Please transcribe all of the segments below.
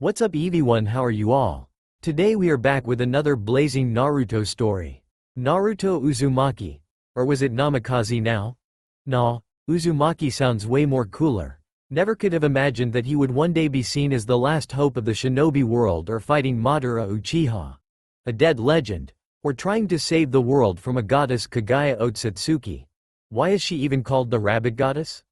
What's up everyone, how are you all? Today we are back with another blazing Naruto story. Naruto Uzumaki. Or was it Namikaze now? Nah, Uzumaki sounds way more cooler. Never could have imagined that he would one day be seen as the last hope of the Shinobi world or fighting Madara Uchiha. A dead legend. Or trying to save the world from a goddess Kaguya Otsutsuki. Why is she even called the rabbit goddess?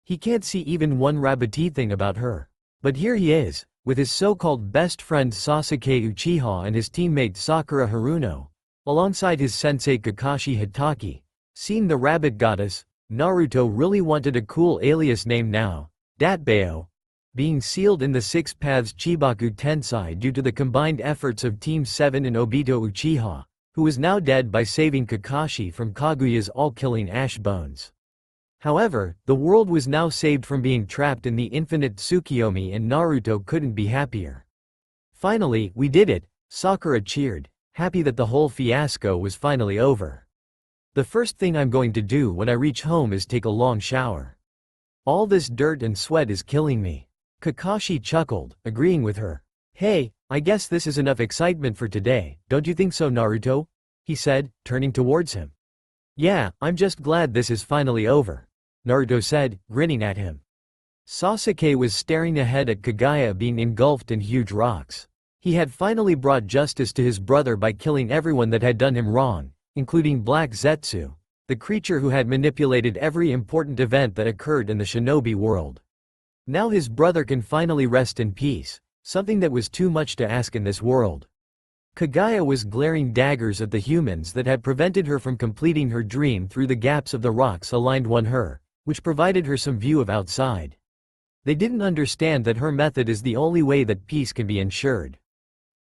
He can't see even one rabbity thing about her. But here he is, with his so-called best friend Sasuke Uchiha and his teammate Sakura Haruno, alongside his sensei Kakashi Hatake. Seeing the rabbit goddess, Naruto really wanted a cool alias name now, Datbao. Being sealed in the Six Paths Chibaku Tensei due to the combined efforts of Team 7 and Obito Uchiha, who was now dead by saving Kakashi from Kaguya's all-killing ash bones. However, the world was now saved from being trapped in the infinite Tsukiyomi and Naruto couldn't be happier. Finally, we did it, Sakura cheered, happy that the whole fiasco was finally over. The first thing I'm going to do when I reach home is take a long shower. All this dirt and sweat is killing me. Kakashi chuckled, agreeing with her. Hey, I guess this is enough excitement for today, don't you think so, Naruto? He said, turning towards him. Yeah, I'm just glad this is finally over, Naruto said, grinning at him. Sasuke was staring ahead at Kaguya being engulfed in huge rocks. He had finally brought justice to his brother by killing everyone that had done him wrong, including Black Zetsu, the creature who had manipulated every important event that occurred in the Shinobi world. Now his brother can finally rest in peace, something that was too much to ask in this world. Kaguya was glaring daggers at the humans that had prevented her from completing her dream through the gaps of the rocks aligned one her, which provided her some view of outside. They didn't understand that her method is the only way that peace can be ensured.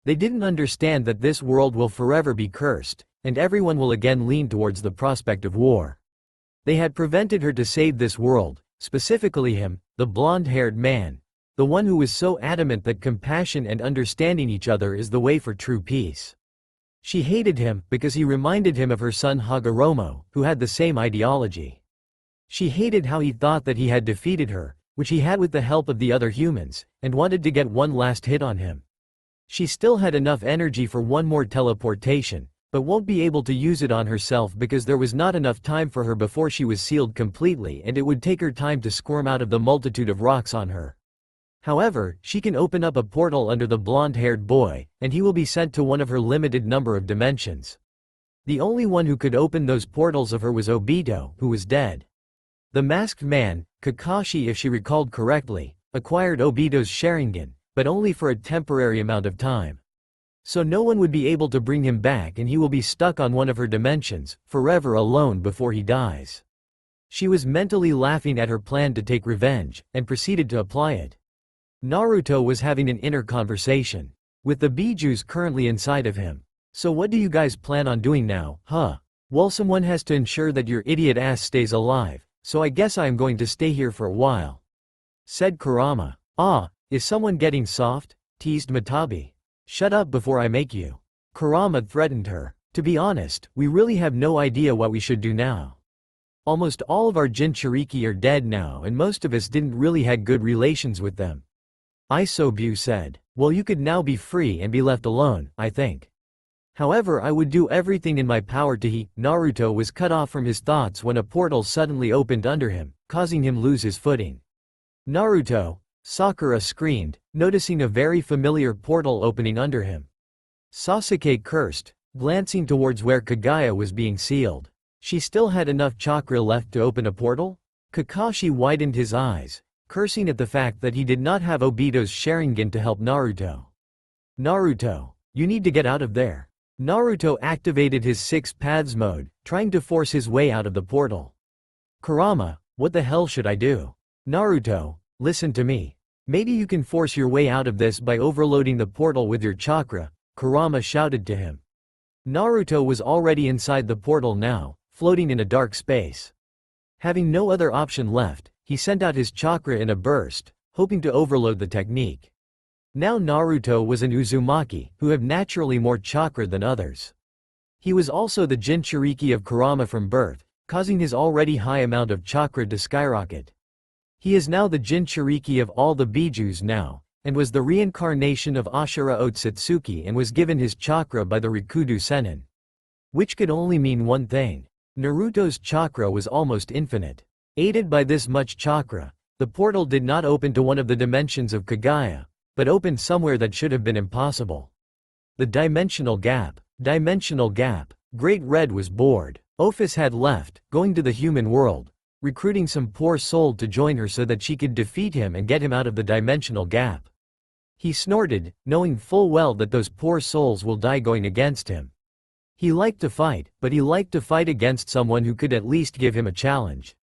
They didn't understand that this world will forever be cursed, and everyone will again lean towards the prospect of war. They had prevented her to save this world, specifically him, the blonde-haired man, the one who was so adamant that compassion and understanding each other is the way for true peace. She hated him because he reminded him of her son Hagoromo, who had the same ideology. She hated how he thought that he had defeated her, which he had with the help of the other humans, and wanted to get one last hit on him. She still had enough energy for one more teleportation, but won't be able to use it on herself because there was not enough time for her before she was sealed completely and it would take her time to squirm out of the multitude of rocks on her. However, she can open up a portal under the blonde-haired boy, and he will be sent to one of her limited number of dimensions. The only one who could open those portals of her was Obito, who was dead. The masked man, Kakashi if she recalled correctly, acquired Obito's Sharingan, but only for a temporary amount of time. So no one would be able to bring him back and he will be stuck on one of her dimensions, forever alone before he dies. She was mentally laughing at her plan to take revenge, and proceeded to apply it. Naruto was having an inner conversation with the bijus currently inside of him. So what do you guys plan on doing now, huh? Well, someone has to ensure that your idiot ass stays alive, so I guess I am going to stay here for a while, said Kurama. Ah, is someone getting soft? Teased Matabi. Shut up before I make you. Kurama threatened her. To be honest, we really have no idea what we should do now. Almost all of our Jinchuriki are dead now and most of us didn't really had good relations with them. Isobu said. Well, you could now be free and be left alone, I think. However, I would do everything in my power to Naruto was cut off from his thoughts when a portal suddenly opened under him, causing him lose his footing. Naruto, Sakura screamed, noticing a very familiar portal opening under him. Sasuke cursed, glancing towards where Kaguya was being sealed. She still had enough chakra left to open a portal? Kakashi widened his eyes, cursing at the fact that he did not have Obito's Sharingan to help Naruto. Naruto, you need to get out of there. Naruto activated his Six Paths mode, trying to force his way out of the portal. Kurama, what the hell should I do? Naruto, listen to me. Maybe you can force your way out of this by overloading the portal with your chakra, Kurama shouted to him. Naruto was already inside the portal now, floating in a dark space. Having no other option left, he sent out his chakra in a burst, hoping to overload the technique. Now Naruto was an Uzumaki, who have naturally more chakra than others. He was also the Jinchuriki of Kurama from birth, causing his already high amount of chakra to skyrocket. He is now the Jinchuriki of all the bijus now, and was the reincarnation of Ashura Otsutsuki and was given his chakra by the Rikudo Sennin. Which could only mean one thing. Naruto's chakra was almost infinite. Aided by this much chakra, the portal did not open to one of the dimensions of Kagaya, but opened somewhere that should have been impossible. The dimensional gap. Dimensional gap. Great Red was bored. Ophis had left, going to the human world, recruiting some poor soul to join her so that she could defeat him and get him out of the dimensional gap. He snorted, knowing full well that those poor souls will die going against him. He liked to fight, but he liked to fight against someone who could at least give him a challenge.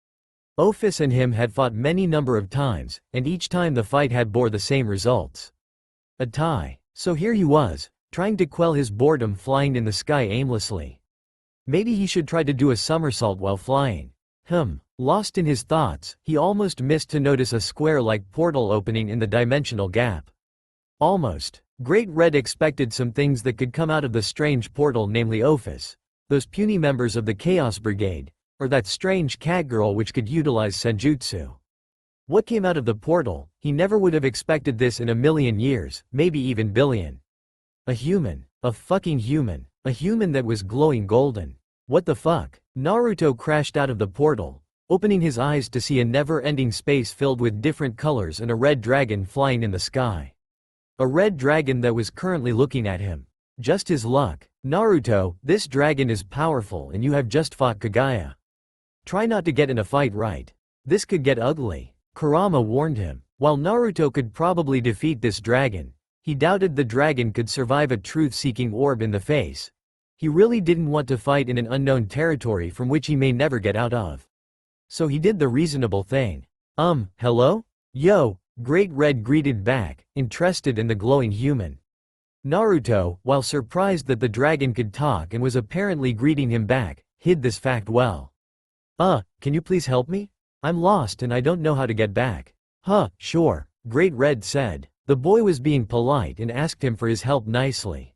Ophis and him had fought many number of times, and each time the fight had bore the same results. A tie. So here he was, trying to quell his boredom flying in the sky aimlessly. Maybe he should try to do a somersault while flying. Lost in his thoughts, he almost missed to notice a square-like portal opening in the dimensional gap. Almost. Great Red expected some things that could come out of the strange portal, namely Ophis, those puny members of the Chaos Brigade, or that strange cat girl which could utilize senjutsu. What came out of the portal, he never would have expected this in a million years, maybe even billion. A human. A fucking human. A human that was glowing golden. What the fuck? Naruto crashed out of the portal, opening his eyes to see a never-ending space filled with different colors and a red dragon flying in the sky. A red dragon that was currently looking at him. Just his luck. Naruto, this dragon is powerful and you have just fought Kagaya. Try not to get in a fight, right? This could get ugly. Kurama warned him. While Naruto could probably defeat this dragon, he doubted the dragon could survive a truth-seeking orb in the face. He really didn't want to fight in an unknown territory from which he may never get out of. So he did the reasonable thing. Hello? Yo, Great Red greeted back, interested in the glowing human. Naruto, while surprised that the dragon could talk and was apparently greeting him back, hid this fact well. Can you please help me? I'm lost and I don't know how to get back. Sure, Great Red said. The boy was being polite and asked him for his help nicely.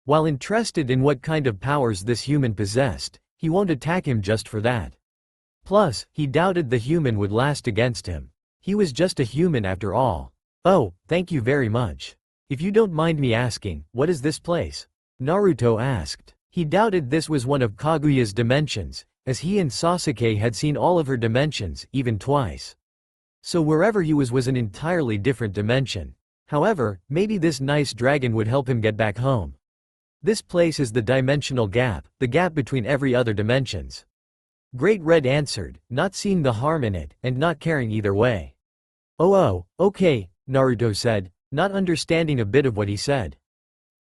While interested in what kind of powers this human possessed, he won't attack him just for that. Plus, he doubted the human would last against him. He was just a human after all. Oh, thank you very much. If you don't mind me asking, what is this place? Naruto asked. He doubted this was one of Kaguya's dimensions, as he and Sasuke had seen all of her dimensions, even twice. So wherever he was an entirely different dimension. However, maybe this nice dragon would help him get back home. This place is the dimensional gap, the gap between every other dimensions. Great Red answered, not seeing the harm in it, and not caring either way. Oh, okay, Naruto said, not understanding a bit of what he said.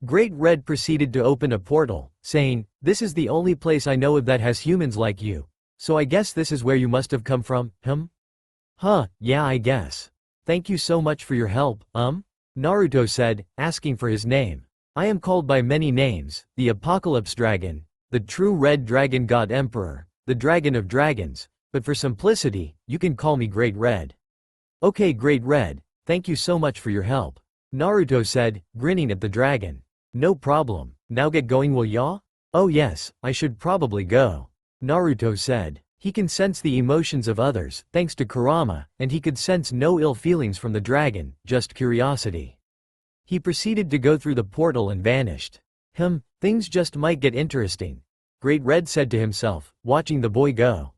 Great Red proceeded to open a portal, saying, this is the only place I know of that has humans like you, so I guess this is where you must have come from, Yeah, I guess. Thank you so much for your help, Naruto said, asking for his name. I am called by many names, the Apocalypse Dragon, the true Red Dragon God Emperor, the Dragon of Dragons, but for simplicity, you can call me Great Red. Okay, Great Red, thank you so much for your help, Naruto said, grinning at the dragon. No problem, now get going, will ya? Oh yes, I should probably go, Naruto said. He can sense the emotions of others, thanks to Kurama, and he could sense no ill feelings from the dragon, just curiosity. He proceeded to go through the portal and vanished. Things just might get interesting, Great Red said to himself, watching the boy go.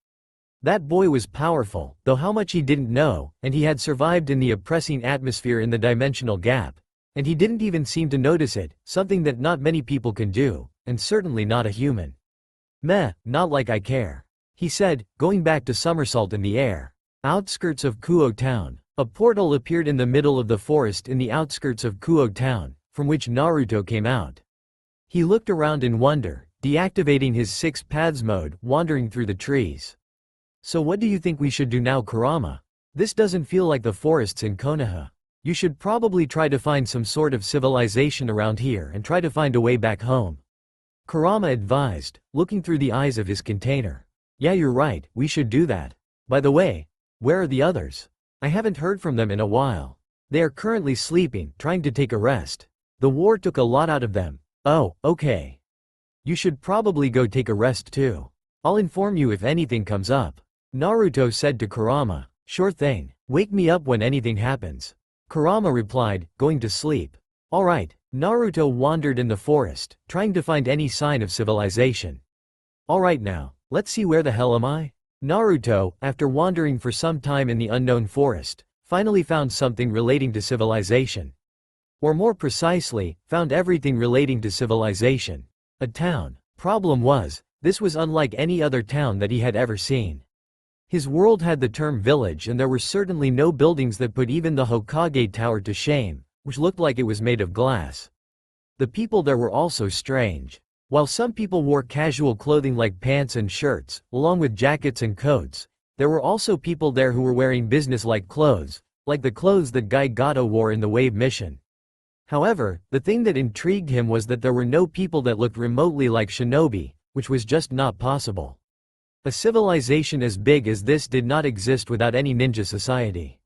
That boy was powerful, though how much he didn't know, and he had survived in the oppressing atmosphere in the dimensional gap. And he didn't even seem to notice it, something that not many people can do, and certainly not a human. Not like I care, he said, going back to somersault in the air. Outskirts of Kuo Town. A portal appeared in the middle of the forest in the outskirts of Kuo Town, from which Naruto came out. He looked around in wonder, deactivating his 6 paths mode, wandering through the trees. So what do you think we should do now, Kurama? This doesn't feel like the forests in Konoha. You should probably try to find some sort of civilization around here and try to find a way back home, Kurama advised, looking through the eyes of his container. Yeah, you're right, we should do that. By the way, where are the others? I haven't heard from them in a while. They are currently sleeping, trying to take a rest. The war took a lot out of them. Oh, okay. You should probably go take a rest too. I'll inform you if anything comes up, Naruto said to Kurama. Sure thing. Wake me up when anything happens. Kurama replied, going to sleep. Alright. Naruto wandered in the forest, trying to find any sign of civilization. Alright now, let's see where the hell am I? Naruto, after wandering for some time in the unknown forest, finally found something relating to civilization. Or more precisely, found everything relating to civilization. A town. Problem was, this was unlike any other town that he had ever seen. His world had the term village and there were certainly no buildings that put even the Hokage Tower to shame, which looked like it was made of glass. The people there were also strange. While some people wore casual clothing like pants and shirts, along with jackets and coats, there were also people there who were wearing business-like clothes, like the clothes that Guy Gato wore in the Wave Mission. However, the thing that intrigued him was that there were no people that looked remotely like Shinobi, which was just not possible. A civilization as big as this did not exist without any ninja society.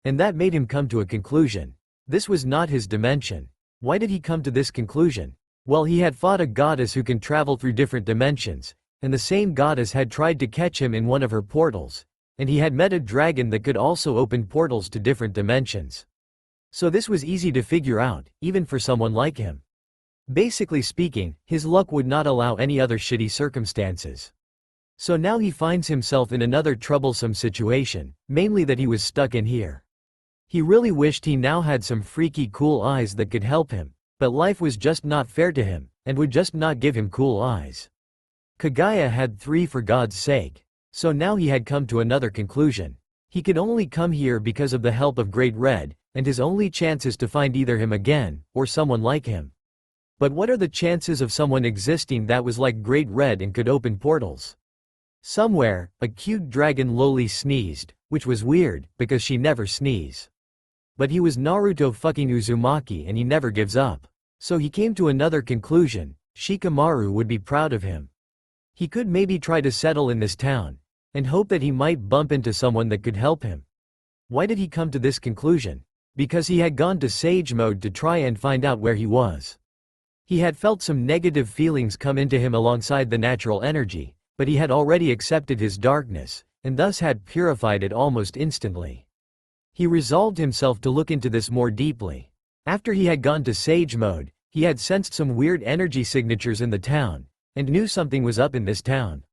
And that made him come to a conclusion. This was not his dimension. Why did he come to this conclusion? Well, he had fought a goddess who can travel through different dimensions, and the same goddess had tried to catch him in one of her portals, and he had met a dragon that could also open portals to different dimensions. So this was easy to figure out, even for someone like him. Basically speaking, his luck would not allow any other shitty circumstances. So now he finds himself in another troublesome situation, mainly that he was stuck in here. He really wished he now had some freaky cool eyes that could help him, but life was just not fair to him, and would just not give him cool eyes. Kagaya had 3 for God's sake. So now he had come to another conclusion. He could only come here because of the help of Great Red, and his only chance is to find either him again, or someone like him. But what are the chances of someone existing that was like Great Red and could open portals? Somewhere, a cute dragon lowly sneezed, which was weird, because she never sneeze. But he was Naruto fucking Uzumaki and he never gives up. So he came to another conclusion, Shikamaru would be proud of him. He could maybe try to settle in this town, and hope that he might bump into someone that could help him. Why did he come to this conclusion? Because he had gone to Sage Mode to try and find out where he was. He had felt some negative feelings come into him alongside the natural energy, but he had already accepted his darkness, and thus had purified it almost instantly. He resolved himself to look into this more deeply. After he had gone to Sage Mode, he had sensed some weird energy signatures in the town, and knew something was up in this town.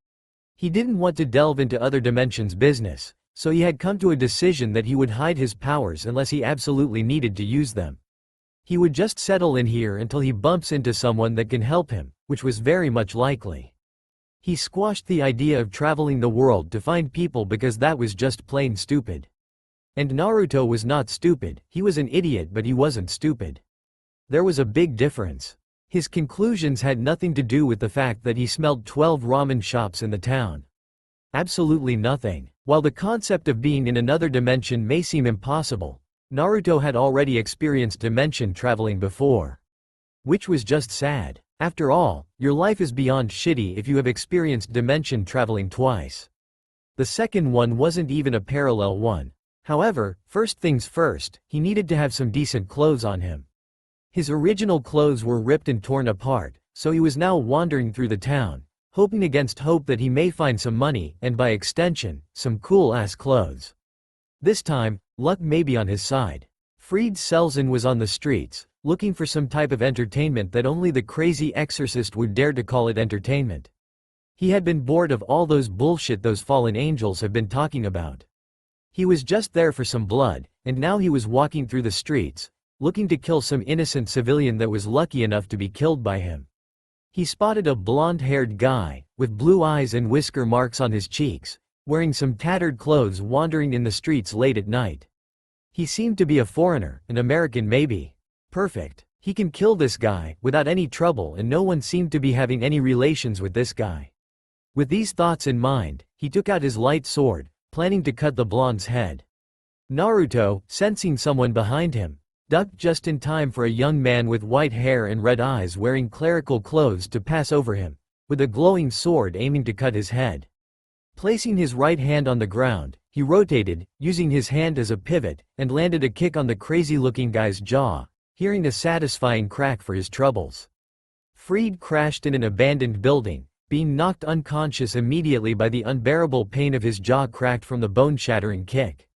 He didn't want to delve into other dimensions business, so he had come to a decision that he would hide his powers unless he absolutely needed to use them. He would just settle in here until he bumps into someone that can help him, which was very much likely. He squashed the idea of traveling the world to find people because that was just plain stupid. And Naruto was not stupid, he was an idiot but he wasn't stupid. There was a big difference. His conclusions had nothing to do with the fact that he smelled 12 ramen shops in the town. Absolutely nothing. While the concept of being in another dimension may seem impossible, Naruto had already experienced dimension traveling before. Which was just sad. After all, your life is beyond shitty if you have experienced dimension traveling twice. The second one wasn't even a parallel one. However, first things first, he needed to have some decent clothes on him. His original clothes were ripped and torn apart, so he was now wandering through the town, hoping against hope that he may find some money and by extension, some cool-ass clothes. This time, luck may be on his side. Fried Selzen was on the streets, looking for some type of entertainment that only the crazy exorcist would dare to call it entertainment. He had been bored of all those bullshit those fallen angels have been talking about. He was just there for some blood, and now he was walking through the streets, looking to kill some innocent civilian that was lucky enough to be killed by him. He spotted a blonde-haired guy, with blue eyes and whisker marks on his cheeks, wearing some tattered clothes wandering in the streets late at night. He seemed to be a foreigner, an American maybe. Perfect. He can kill this guy, without any trouble and no one seemed to be having any relations with this guy. With these thoughts in mind, he took out his light sword, planning to cut the blonde's head. Naruto, sensing someone behind him, ducked just in time for a young man with white hair and red eyes wearing clerical clothes to pass over him, with a glowing sword aiming to cut his head. Placing his right hand on the ground, he rotated, using his hand as a pivot, and landed a kick on the crazy-looking guy's jaw, hearing a satisfying crack for his troubles. Fried crashed in an abandoned building, being knocked unconscious immediately by the unbearable pain of his jaw cracked from the bone-shattering kick.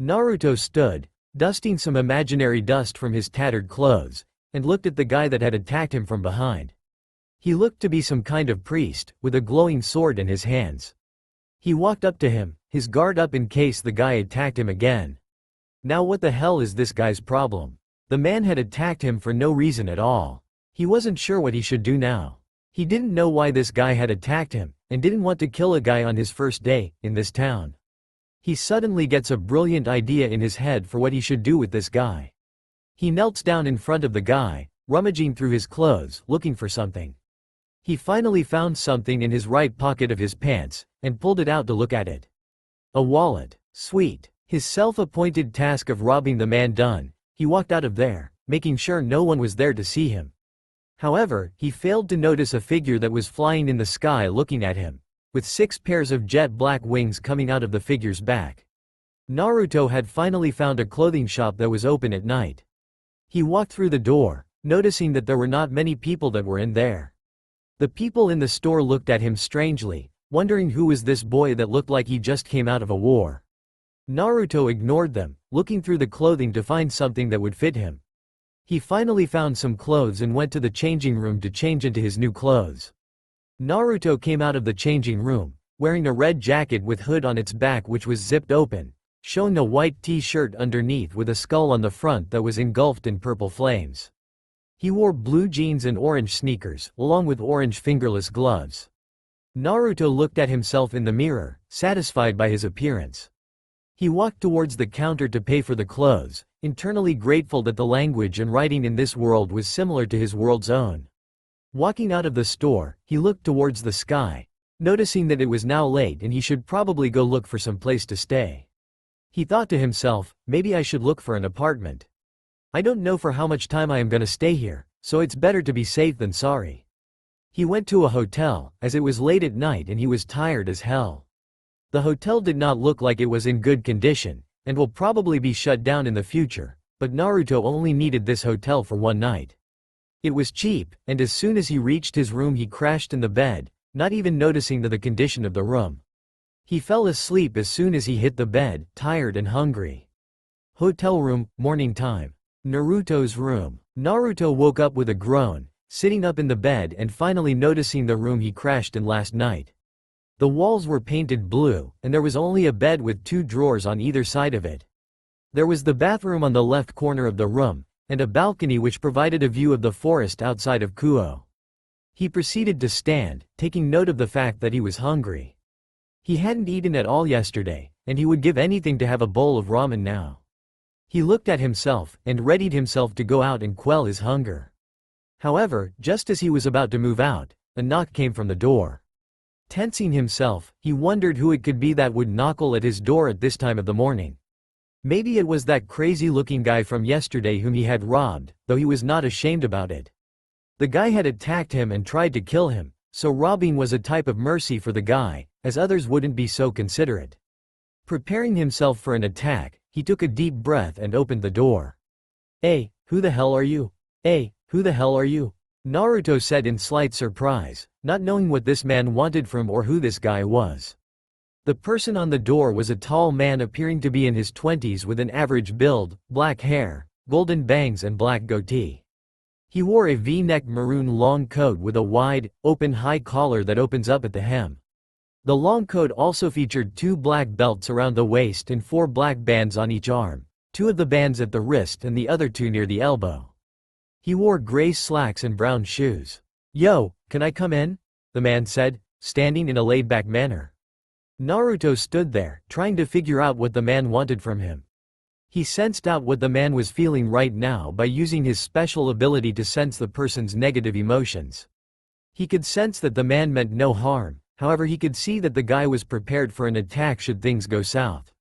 Naruto stood, dusting some imaginary dust from his tattered clothes, and looked at the guy that had attacked him from behind. He looked to be some kind of priest, with a glowing sword in his hands. He walked up to him, his guard up in case the guy attacked him again. Now what the hell is this guy's problem? The man had attacked him for no reason at all. He wasn't sure what he should do now. He didn't know why this guy had attacked him, and didn't want to kill a guy on his first day in this town. He suddenly gets a brilliant idea in his head for what he should do with this guy. He knelt down in front of the guy, rummaging through his clothes, looking for something. He finally found something in his right pocket of his pants, and pulled it out to look at it. A wallet. Sweet. His self-appointed task of robbing the man done, he walked out of there, making sure no one was there to see him. However, he failed to notice a figure that was flying in the sky looking at him, with 6 pairs of jet black wings coming out of the figure's back. Naruto had finally found a clothing shop that was open at night. He walked through the door, noticing that there were not many people that were in there. The people in the store looked at him strangely, wondering who was this boy that looked like he just came out of a war. Naruto ignored them, looking through the clothing to find something that would fit him. He finally found some clothes and went to the changing room to change into his new clothes. Naruto came out of the changing room, wearing a red jacket with hood on its back which was zipped open, showing a white t-shirt underneath with a skull on the front that was engulfed in purple flames. He wore blue jeans and orange sneakers, along with orange fingerless gloves. Naruto looked at himself in the mirror, satisfied by his appearance. He walked towards the counter to pay for the clothes, internally grateful that the language and writing in this world was similar to his world's own. Walking out of the store, he looked towards the sky, noticing that it was now late and he should probably go look for some place to stay. He thought to himself, maybe I should look for an apartment. I don't know for how much time I am gonna stay here, so it's better to be safe than sorry. He went to a hotel, as it was late at night and he was tired as hell. The hotel did not look like it was in good condition, and will probably be shut down in the future, but Naruto only needed this hotel for one night. It was cheap, and as soon as he reached his room he crashed in the bed, not even noticing the condition of the room. He fell asleep as soon as he hit the bed, tired and hungry. Hotel room, morning time. Naruto's room. Naruto woke up with a groan, sitting up in the bed and finally noticing the room he crashed in last night. The walls were painted blue, and there was only a bed with 2 drawers on either side of it. There was the bathroom on the left corner of the room, and a balcony which provided a view of the forest outside of Kuo. He proceeded to stand, taking note of the fact that he was hungry. He hadn't eaten at all yesterday, and he would give anything to have a bowl of ramen now. He looked at himself, and readied himself to go out and quell his hunger. However, just as he was about to move out, a knock came from the door. Tensing himself, he wondered who it could be that would knock at his door at this time of the morning. Maybe it was that crazy-looking guy from yesterday whom he had robbed, though he was not ashamed about it. The guy had attacked him and tried to kill him, so robbing was a type of mercy for the guy, as others wouldn't be so considerate. Preparing himself for an attack, he took a deep breath and opened the door. "Hey, who the hell are you? Hey, who the hell are you?" Naruto said in slight surprise, not knowing what this man wanted from or who this guy was. The person on the door was a tall man appearing to be in his 20s with an average build, black hair, golden bangs and black goatee. He wore a V-neck maroon long coat with a wide, open high collar that opens up at the hem. The long coat also featured 2 black belts around the waist and 4 black bands on each arm, 2 of the bands at the wrist and the other 2 near the elbow. He wore gray slacks and brown shoes. "Yo, can I come in?" the man said, standing in a laid-back manner. Naruto stood there, trying to figure out what the man wanted from him. He sensed out what the man was feeling right now by using his special ability to sense the person's negative emotions. He could sense that the man meant no harm, however he could see that the guy was prepared for an attack should things go south.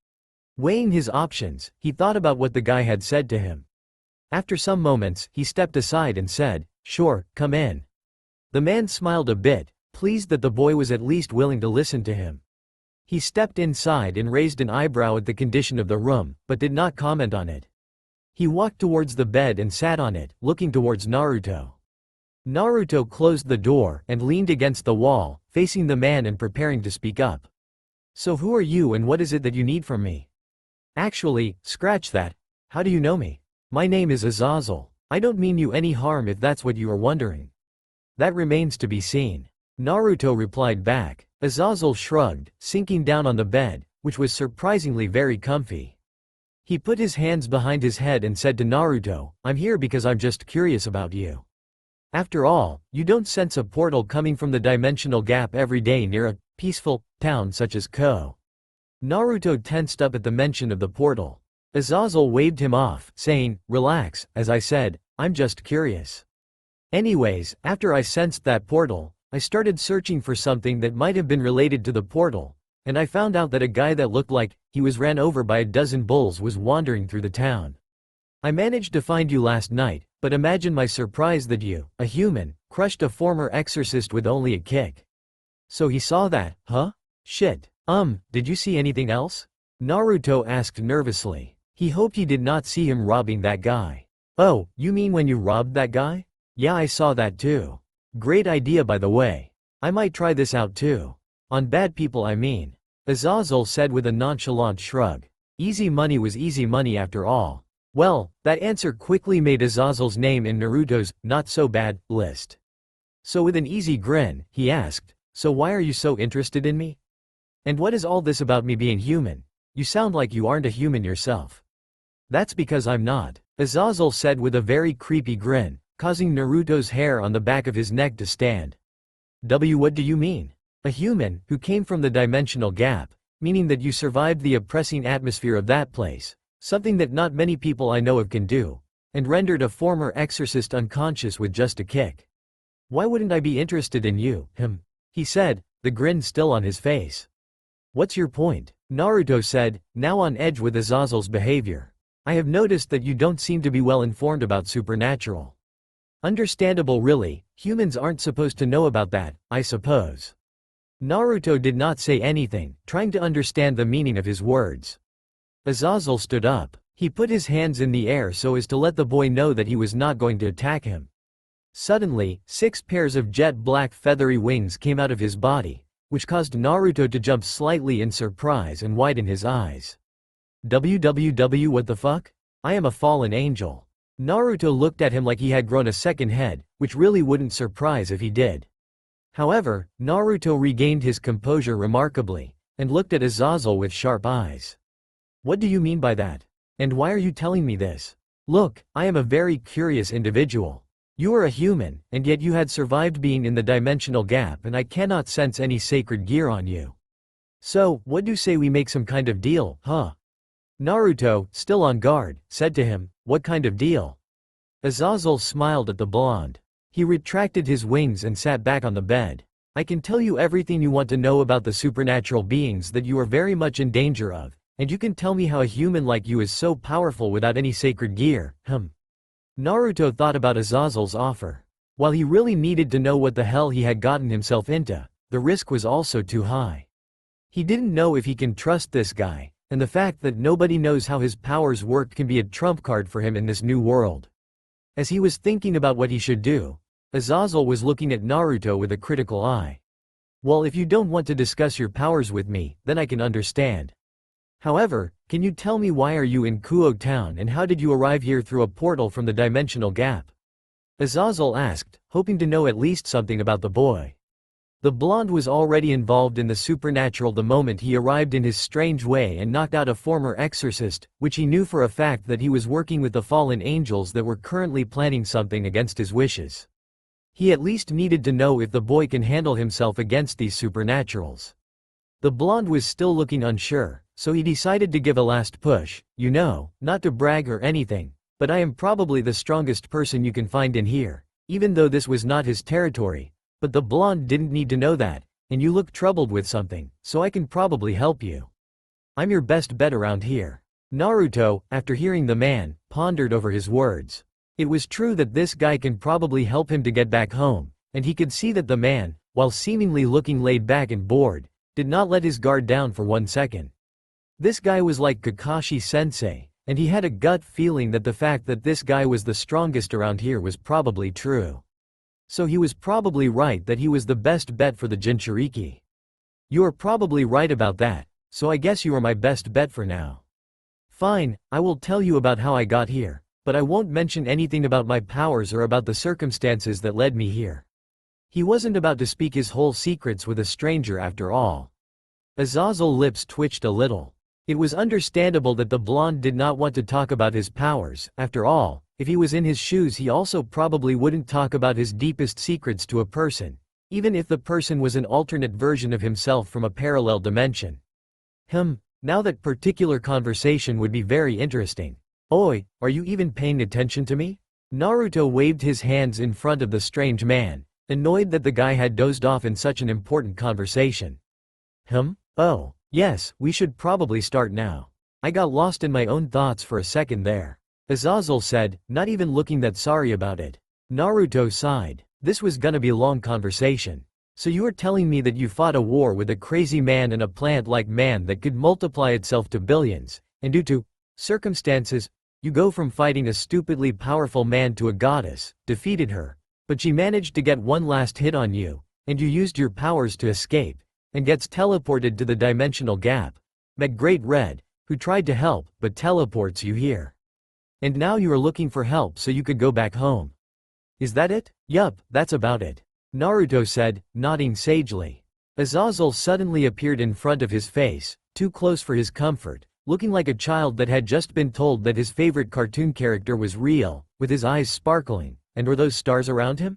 Weighing his options, he thought about what the guy had said to him. After some moments, he stepped aside and said, "Sure, come in." The man smiled a bit, pleased that the boy was at least willing to listen to him. He stepped inside and raised an eyebrow at the condition of the room, but did not comment on it. He walked towards the bed and sat on it, looking towards Naruto. Naruto closed the door and leaned against the wall, facing the man and preparing to speak up. "So who are you and what is it that you need from me?" "Actually, scratch that. How do you know me? My name is Azazel. I don't mean you any harm if that's what you are wondering. That remains to be seen. Naruto replied back. Azazel shrugged, sinking down on the bed, which was surprisingly very comfy. He put his hands behind his head and said to Naruto, I'm here because I'm just curious about you. After all, you don't sense a portal coming from the dimensional gap every day near a peaceful town such as Ko. Naruto tensed up at the mention of the portal. Azazel waved him off, saying, relax, as I said, I'm just curious. Anyways, after I sensed that portal, I started searching for something that might have been related to the portal, and I found out that a guy that looked like he was ran over by a dozen bulls was wandering through the town. I managed to find you last night, but imagine my surprise that you, a human, crushed a former exorcist with only a kick. So he saw that, huh? Shit. Did you see anything else? Naruto asked nervously. He hoped he did not see him robbing that guy. Oh, you mean when you robbed that guy? Yeah, I saw that too. Great idea, by the way. I might try this out too. On bad people, I mean. Azazel said with a nonchalant shrug. Easy money was easy money after all. Well, that answer quickly made Azazel's name in Naruto's not-so-bad list. So with an easy grin, he asked, so why are you so interested in me? And what is all this about me being human? You sound like you aren't a human yourself. That's because I'm not, Azazel said with a very creepy grin, causing Naruto's hair on the back of his neck to stand. What do you mean? A human, who came from the dimensional gap, meaning that you survived the oppressing atmosphere of that place, something that not many people I know of can do, and rendered a former exorcist unconscious with just a kick. Why wouldn't I be interested in you, he said, the grin still on his face. What's your point? Naruto said, now on edge with Azazel's behavior. I have noticed that you don't seem to be well informed about supernatural. Understandable really, humans aren't supposed to know about that, I suppose. Naruto did not say anything, trying to understand the meaning of his words. Azazel stood up. He put his hands in the air so as to let the boy know that he was not going to attack him. Suddenly, 6 pairs of jet black feathery wings came out of his body, which caused Naruto to jump slightly in surprise and widen his eyes. WWW, what the fuck? I am a fallen angel. Naruto looked at him like he had grown a second head, which really wouldn't surprise if he did. However, Naruto regained his composure remarkably, and looked at Azazel with sharp eyes. What do you mean by that? And why are you telling me this? Look, I am a very curious individual. You are a human, and yet you had survived being in the dimensional gap, and I cannot sense any sacred gear on you. So, what do you say we make some kind of deal, huh? Naruto, still on guard, said to him, what kind of deal? Azazel smiled at the blonde. He retracted his wings and sat back on the bed. I can tell you everything you want to know about the supernatural beings that you are very much in danger of, and you can tell me how a human like you is so powerful without any sacred gear, Naruto thought about Azazel's offer. While he really needed to know what the hell he had gotten himself into, the risk was also too high. He didn't know if he can trust this guy, and the fact that nobody knows how his powers work can be a trump card for him in this new world. As he was thinking about what he should do, Azazel was looking at Naruto with a critical eye. Well, if you don't want to discuss your powers with me, then I can understand. However, can you tell me why are you in Kuo town and how did you arrive here through a portal from the dimensional gap? Azazel asked, hoping to know at least something about the boy. The blonde was already involved in the supernatural the moment he arrived in his strange way and knocked out a former exorcist, which he knew for a fact that he was working with the fallen angels that were currently planning something against his wishes. He at least needed to know if the boy can handle himself against these supernaturals. The blonde was still looking unsure, so he decided to give a last push, not to brag or anything, but I am probably the strongest person you can find in here, even though this was not his territory. But the blonde didn't need to know that, and you look troubled with something, so I can probably help you. I'm your best bet around here. Naruto, after hearing the man, pondered over his words. It was true that this guy can probably help him to get back home, and he could see that the man, while seemingly looking laid back and bored, did not let his guard down for 1 second. This guy was like Kakashi-sensei, and he had a gut feeling that the fact that this guy was the strongest around here was probably true. So he was probably right that he was the best bet for the Jinchuriki. You are probably right about that, so I guess you are my best bet for now. Fine, I will tell you about how I got here, but I won't mention anything about my powers or about the circumstances that led me here. He wasn't about to speak his whole secrets with a stranger after all. Azazel's lips twitched a little. It was understandable that the blonde did not want to talk about his powers. After all, if he was in his shoes, he also probably wouldn't talk about his deepest secrets to a person, even if the person was an alternate version of himself from a parallel dimension. Now that particular conversation would be very interesting. Oi, are you even paying attention to me? Naruto waved his hands in front of the strange man, annoyed that the guy had dozed off in such an important conversation. Oh, yes, we should probably start now. I got lost in my own thoughts for a second there. Azazel said, not even looking that sorry about it. Naruto sighed. This was gonna be a long conversation. So you are telling me that you fought a war with a crazy man and a plant-like man that could multiply itself to billions, and due to circumstances, you go from fighting a stupidly powerful man to a goddess, defeated her, but she managed to get one last hit on you, and you used your powers to escape, and gets teleported to the dimensional gap. Met Great Red, who tried to help, but teleports you here. And now you are looking for help so you could go back home. Is that it? Yup, that's about it. Naruto said, nodding sagely. Azazel suddenly appeared in front of his face, too close for his comfort, looking like a child that had just been told that his favorite cartoon character was real, with his eyes sparkling, and were those stars around him?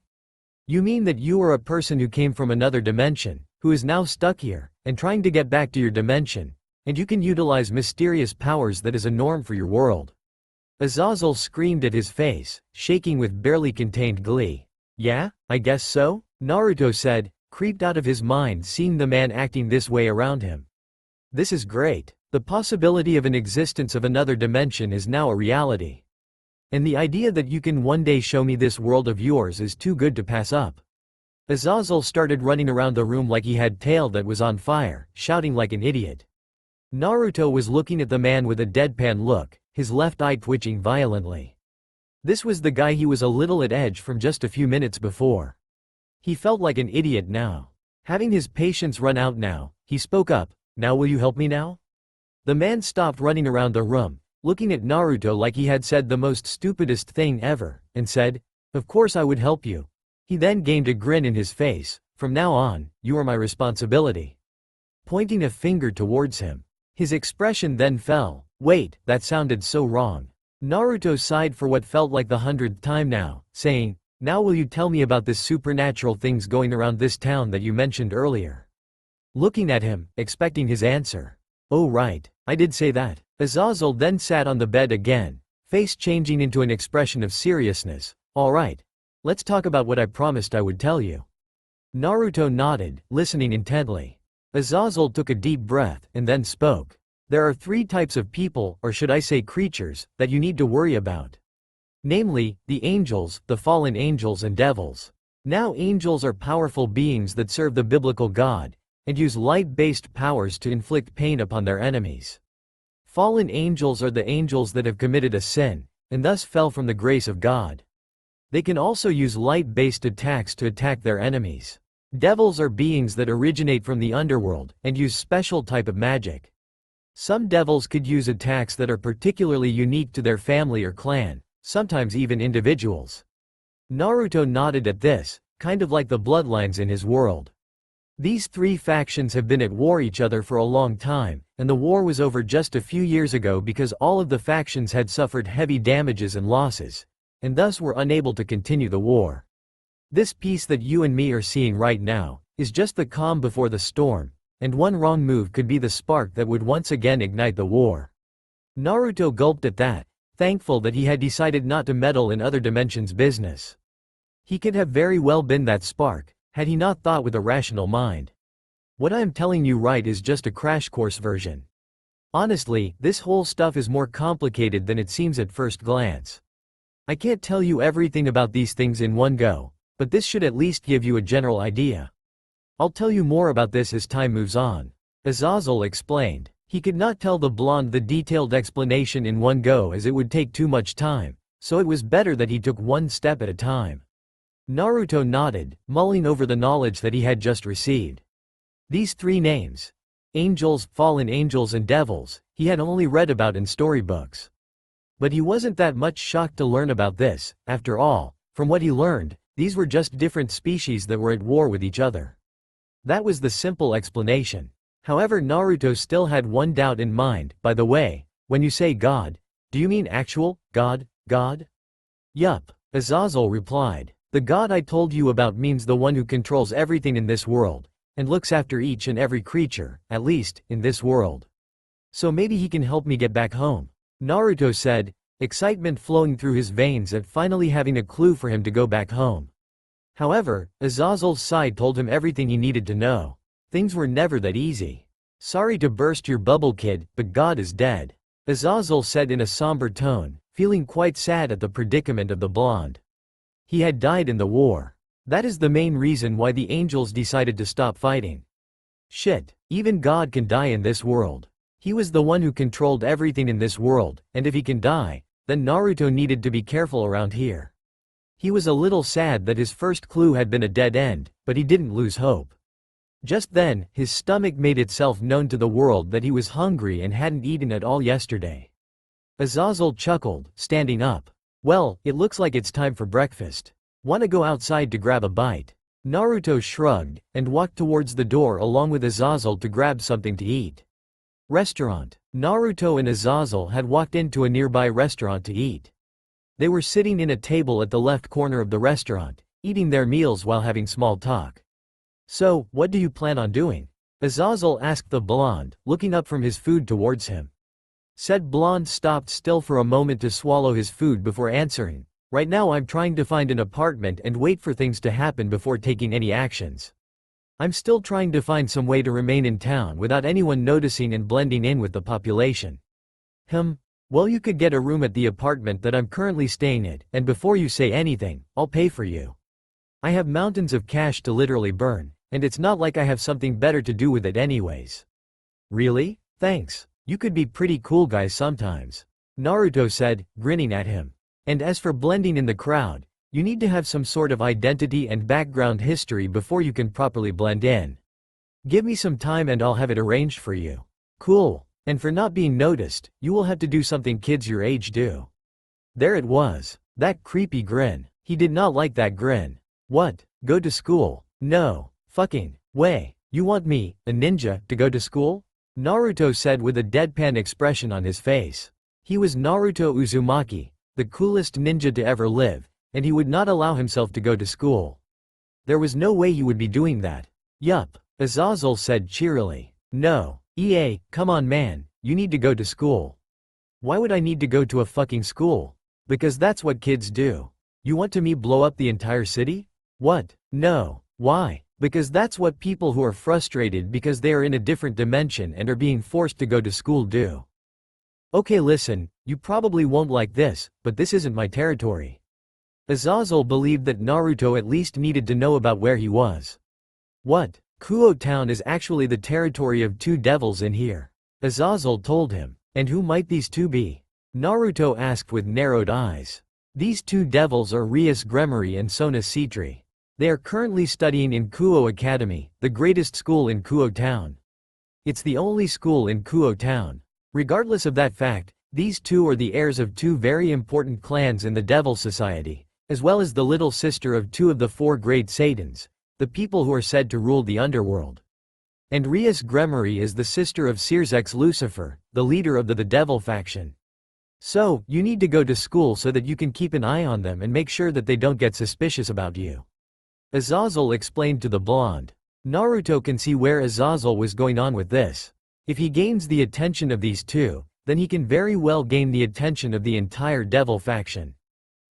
You mean that you are a person who came from another dimension, who is now stuck here, and trying to get back to your dimension, and you can utilize mysterious powers that is a norm for your world. Azazel screamed at his face, shaking with barely contained glee. Yeah, I guess so? Naruto said, creeped out of his mind seeing the man acting this way around him. This is great. The possibility of an existence of another dimension is now a reality. And the idea that you can one day show me this world of yours is too good to pass up. Azazel started running around the room like he had tail that was on fire, shouting like an idiot. Naruto was looking at the man with a deadpan look, his left eye twitching violently. This was the guy he was a little at edge from just a few minutes before. He felt like an idiot now. Having his patience run out now, he spoke up, now will you help me now? The man stopped running around the room, looking at Naruto like he had said the most stupidest thing ever, and said, of course I would help you. He then gained a grin in his face, from now on, you are my responsibility. Pointing a finger towards him. His expression then fell. Wait, that sounded so wrong. Naruto sighed for what felt like the 100th time now, saying, now will you tell me about this supernatural things going around this town that you mentioned earlier? Looking at him, expecting his answer. Oh right, I did say that. Azazel then sat on the bed again, face changing into an expression of seriousness. Alright. Let's talk about what I promised I would tell you. Naruto nodded, listening intently. Azazel took a deep breath, and then spoke. There are 3 types of people, or should I say creatures, that you need to worry about. Namely, the angels, the fallen angels and devils. Now angels are powerful beings that serve the biblical God, and use light-based powers to inflict pain upon their enemies. Fallen angels are the angels that have committed a sin, and thus fell from the grace of God. They can also use light-based attacks to attack their enemies. Devils are beings that originate from the underworld, and use special type of magic. Some devils could use attacks that are particularly unique to their family or clan, sometimes even individuals. Naruto nodded at this, kind of like the bloodlines in his world. These 3 factions have been at war each other for a long time, and the war was over just a few years ago because all of the factions had suffered heavy damages and losses, and thus were unable to continue the war. This peace that you and me are seeing right now, is just the calm before the storm, and one wrong move could be the spark that would once again ignite the war. Naruto gulped at that, thankful that he had decided not to meddle in other dimensions' business. He could have very well been that spark, had he not thought with a rational mind. What I am telling you right is just a crash course version. Honestly, this whole stuff is more complicated than it seems at first glance. I can't tell you everything about these things in one go, but this should at least give you a general idea. I'll tell you more about this as time moves on. Azazel explained. He could not tell the blonde the detailed explanation in one go as it would take too much time, so it was better that he took one step at a time. Naruto nodded, mulling over the knowledge that he had just received. These 3 names. Angels, fallen angels and devils, he had only read about in storybooks. But he wasn't that much shocked to learn about this. After all, from what he learned, these were just different species that were at war with each other. That was the simple explanation. However, Naruto still had one doubt in mind. By the way, when you say God, do you mean actual God? Yup, Azazel replied. The God I told you about means the one who controls everything in this world, and looks after each and every creature, at least, in this world. So maybe he can help me get back home, Naruto said, excitement flowing through his veins at finally having a clue for him to go back home. However, Azazel's side told him everything he needed to know. Things were never that easy. Sorry to burst your bubble, kid, but God is dead, Azazel said in a somber tone, feeling quite sad at the predicament of the blonde. He had died in the war. That is the main reason why the angels decided to stop fighting. Shit, even God can die in this world. He was the one who controlled everything in this world, and if he can die, then Naruto needed to be careful around here. He was a little sad that his first clue had been a dead end, but he didn't lose hope. Just then, his stomach made itself known to the world that he was hungry and hadn't eaten at all yesterday. Azazel chuckled, standing up. Well, it looks like it's time for breakfast. Wanna go outside to grab a bite? Naruto shrugged, and walked towards the door along with Azazel to grab something to eat. Restaurant. Naruto and Azazel had walked into a nearby restaurant to eat. They were sitting in a table at the left corner of the restaurant, eating their meals while having small talk. So, what do you plan on doing? Azazel asked the blonde, looking up from his food towards him. Said blonde stopped still for a moment to swallow his food before answering. Right now I'm trying to find an apartment and wait for things to happen before taking any actions. I'm still trying to find some way to remain in town without anyone noticing and blending in with the population. Well, you could get a room at the apartment that I'm currently staying at, and before you say anything, I'll pay for you. I have mountains of cash to literally burn, and it's not like I have something better to do with it anyways. Really? Thanks. You could be pretty cool guys sometimes, Naruto said, grinning at him. And as for blending in the crowd, you need to have some sort of identity and background history before you can properly blend in. Give me some time and I'll have it arranged for you. Cool. And for not being noticed, you will have to do something kids your age do. There it was. That creepy grin. He did not like that grin. What? Go to school? No. Fucking way. You want me, a ninja, to go to school? Naruto said with a deadpan expression on his face. He was Naruto Uzumaki, the coolest ninja to ever live, and he would not allow himself to go to school. There was no way he would be doing that. Yup, Azazel said cheerily. No, come on man, you need to go to school. Why would I need to go to a fucking school? Because that's what kids do. You want to me blow up the entire city? What? No. Why? Because that's what people who are frustrated because they are in a different dimension and are being forced to go to school do. Okay, listen, you probably won't like this, but this isn't my territory. Azazel believed that Naruto at least needed to know about where he was. What? Kuo Town is actually the territory of two devils in here, Azazel told him. And who might these two be? Naruto asked with narrowed eyes. These two devils are Rias Gremory and Sona Citri. They are currently studying in Kuo Academy, the greatest school in Kuo Town. It's the only school in Kuo Town. Regardless of that fact, these two are the heirs of two very important clans in the Devil Society, as well as the little sister of two of the four great Satans, the people who are said to rule the underworld. And Rias Gremory is the sister of Searsex Lucifer, the leader of the Devil faction. So, you need to go to school so that you can keep an eye on them and make sure that they don't get suspicious about you. Azazel explained to the blonde. Naruto can see where Azazel was going on with this. If he gains the attention of these two, then he can very well gain the attention of the entire devil faction.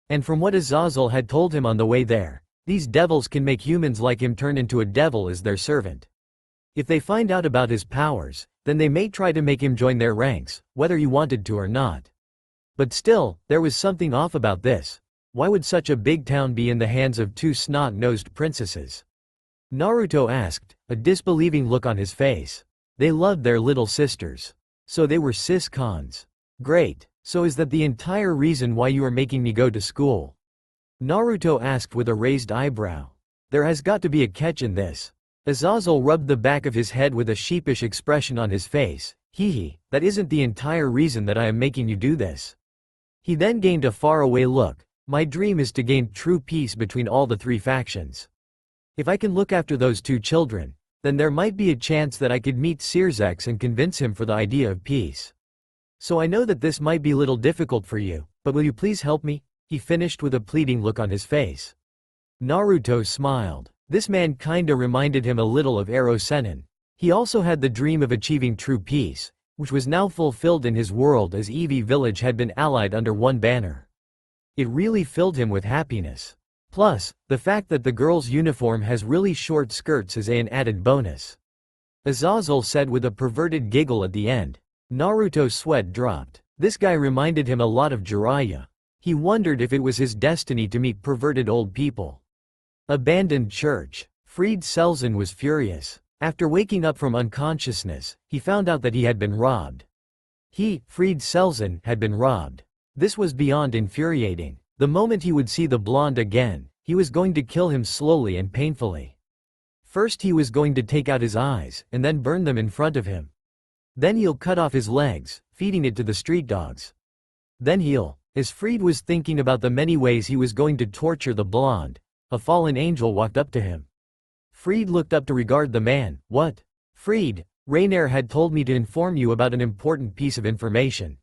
And from what Azazel had told him on the way there, these devils can make humans like him turn into a devil as their servant. If they find out about his powers, then they may try to make him join their ranks, whether he wanted to or not. But still, there was something off about this. Why would such a big town be in the hands of two snot-nosed princesses? Naruto asked, a disbelieving look on his face. They loved their little sisters. So they were sis-cons. Great. So is that the entire reason why you are making me go to school? Naruto asked with a raised eyebrow. There has got to be a catch in this. Azazel rubbed the back of his head with a sheepish expression on his face. Hee, that isn't the entire reason that I am making you do this. He then gained a faraway look. My dream is to gain true peace between all the three factions. If I can look after those two children, then there might be a chance that I could meet Sirzex and convince him for the idea of peace. So I know that this might be a little difficult for you, but will you please help me? He finished with a pleading look on his face. Naruto smiled. This man kinda reminded him a little of Ero Sennin. He also had the dream of achieving true peace, which was now fulfilled in his world as Eevee Village had been allied under one banner. It really filled him with happiness. Plus, the fact that the girl's uniform has really short skirts is an added bonus. Azazel said with a perverted giggle at the end. Naruto's sweat dropped. This guy reminded him a lot of Jiraiya. He wondered if it was his destiny to meet perverted old people. Abandoned church. Fried Selzen was furious. After waking up from unconsciousness, he found out that he had been robbed. Fried Selzen, had been robbed. This was beyond infuriating. The moment he would see the blonde again, he was going to kill him slowly and painfully. First he was going to take out his eyes, and then burn them in front of him. Then he'll cut off his legs, feeding it to the street dogs. Then as Fried was thinking about the many ways he was going to torture the blonde, a fallen angel walked up to him. Fried looked up to regard the man. What? Fried, Rainier had told me to inform you about an important piece of information.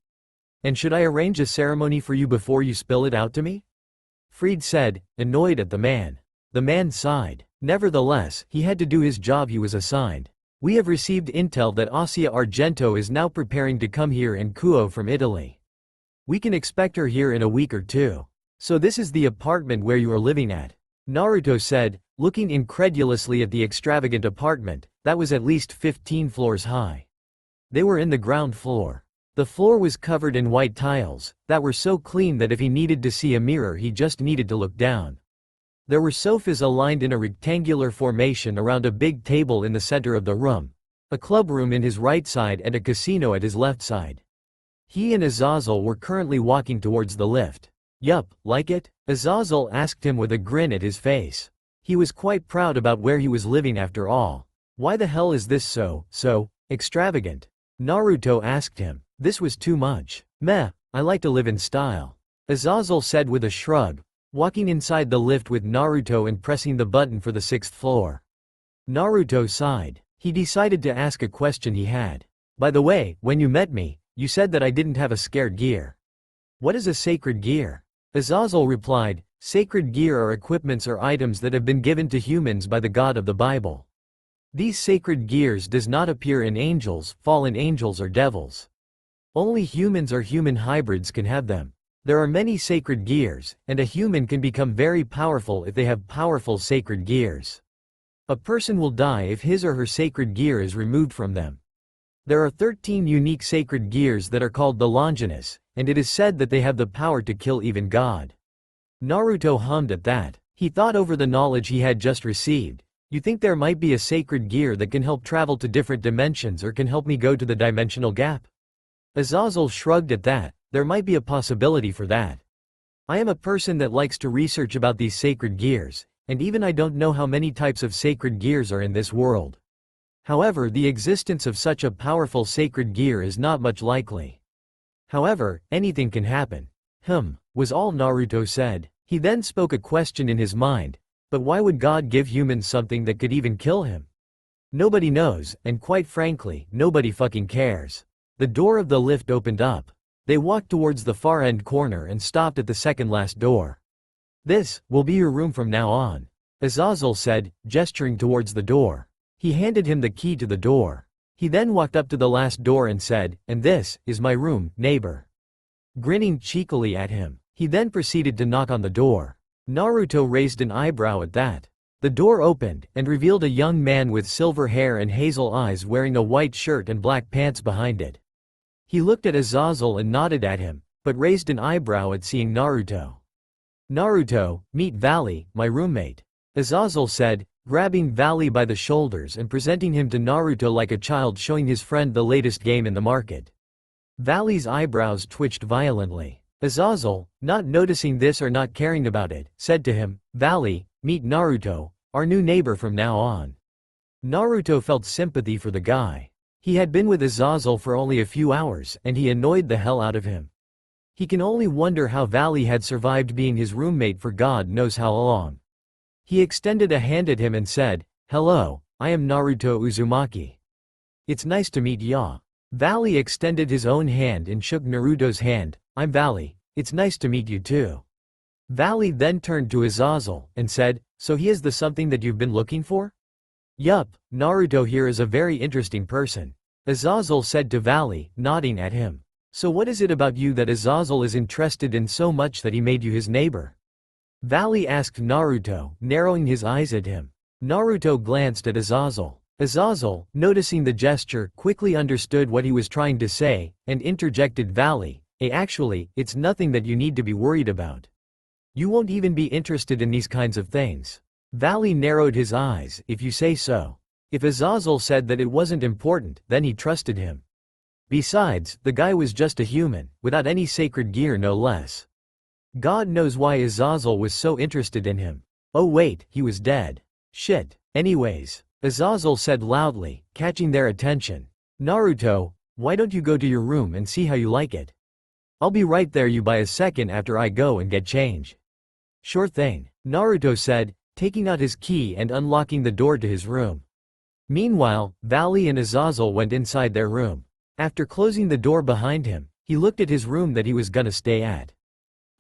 And should I arrange a ceremony for you before you spill it out to me? Fried said, annoyed at the man. The man sighed. Nevertheless, he had to do his job he was assigned. We have received intel that Ossia Argento is now preparing to come here in Kuo from Italy. We can expect her here in a week or two. So this is the apartment where you are living at? Naruto said, looking incredulously at the extravagant apartment, that was at least 15 floors high. They were in the ground floor. The floor was covered in white tiles, that were so clean that if he needed to see a mirror he just needed to look down. There were sofas aligned in a rectangular formation around a big table in the center of the room, a club room in his right side and a casino at his left side. He and Azazel were currently walking towards the lift. Yup, like it? Azazel asked him with a grin at his face. He was quite proud about where he was living after all. Why the hell is this so extravagant? Naruto asked him. This was too much. Meh, I like to live in style. Azazel said with a shrug, walking inside the lift with Naruto and pressing the button for the 6th floor. Naruto sighed. He decided to ask a question he had. By the way, when you met me, you said that I didn't have a scared gear. What is a sacred gear? Azazel replied, sacred gear are equipments or items that have been given to humans by the God of the Bible. These sacred gears does not appear in angels, fallen angels or devils. Only humans or human hybrids can have them. There are many sacred gears, and a human can become very powerful if they have powerful sacred gears. A person will die if his or her sacred gear is removed from them. There are 13 unique sacred gears that are called the Longinus, and it is said that they have the power to kill even God. Naruto hummed at that. He thought over the knowledge he had just received. You think there might be a sacred gear that can help travel to different dimensions or can help me go to the dimensional gap? Azazel shrugged at that. There might be a possibility for that. I am a person that likes to research about these sacred gears, and even I don't know how many types of sacred gears are in this world. However, the existence of such a powerful sacred gear is not much likely. However, anything can happen. Was all Naruto said. He then spoke a question in his mind. But why would God give humans something that could even kill him? Nobody knows, and quite frankly, nobody fucking cares. The door of the lift opened up. They walked towards the far end corner and stopped at the second last door. This will be your room from now on, Azazel said, gesturing towards the door. He handed him the key to the door. He then walked up to the last door and said, and this is my room, neighbor. Grinning cheekily at him, he then proceeded to knock on the door. Naruto raised an eyebrow at that. The door opened, and revealed a young man with silver hair and hazel eyes wearing a white shirt and black pants behind it. He looked at Azazel and nodded at him, but raised an eyebrow at seeing Naruto. Naruto, meet Valley, my roommate, Azazel said, grabbing Valley by the shoulders and presenting him to Naruto like a child showing his friend the latest game in the market. Valley's eyebrows twitched violently. Azazel, not noticing this or not caring about it, said to him, Valley, meet Naruto, our new neighbor from now on. Naruto felt sympathy for the guy. He had been with Azazel for only a few hours and he annoyed the hell out of him. He can only wonder how Valley had survived being his roommate for God knows how long. He extended a hand at him and said, "Hello, I am Naruto Uzumaki. It's nice to meet ya." Valley extended his own hand and shook Naruto's hand. "I'm Valley, it's nice to meet you too." Valley then turned to Azazel and said, "So he is the something that you've been looking for?" "Yup, Naruto here is a very interesting person," Azazel said to Valley, nodding at him. "So what is it about you that Azazel is interested in so much that he made you his neighbor?" Valley asked Naruto, narrowing his eyes at him. Naruto glanced at Azazel. Azazel, noticing the gesture, quickly understood what he was trying to say, and interjected, "Valley, actually, it's nothing that you need to be worried about. You won't even be interested in these kinds of things." Valley narrowed his eyes. "If you say so." If Azazel said that it wasn't important, then he trusted him. Besides, the guy was just a human, without any sacred gear no less. God knows why Azazel was so interested in him. Oh wait, he was dead. Shit. Anyways, Azazel said loudly, catching their attention. "Naruto, why don't you go to your room and see how you like it? I'll be right there you by a second after I go and get change." "Sure thing," Naruto said, taking out his key and unlocking the door to his room. Meanwhile, Valley and Azazel went inside their room. After closing the door behind him, he looked at his room that he was gonna stay at.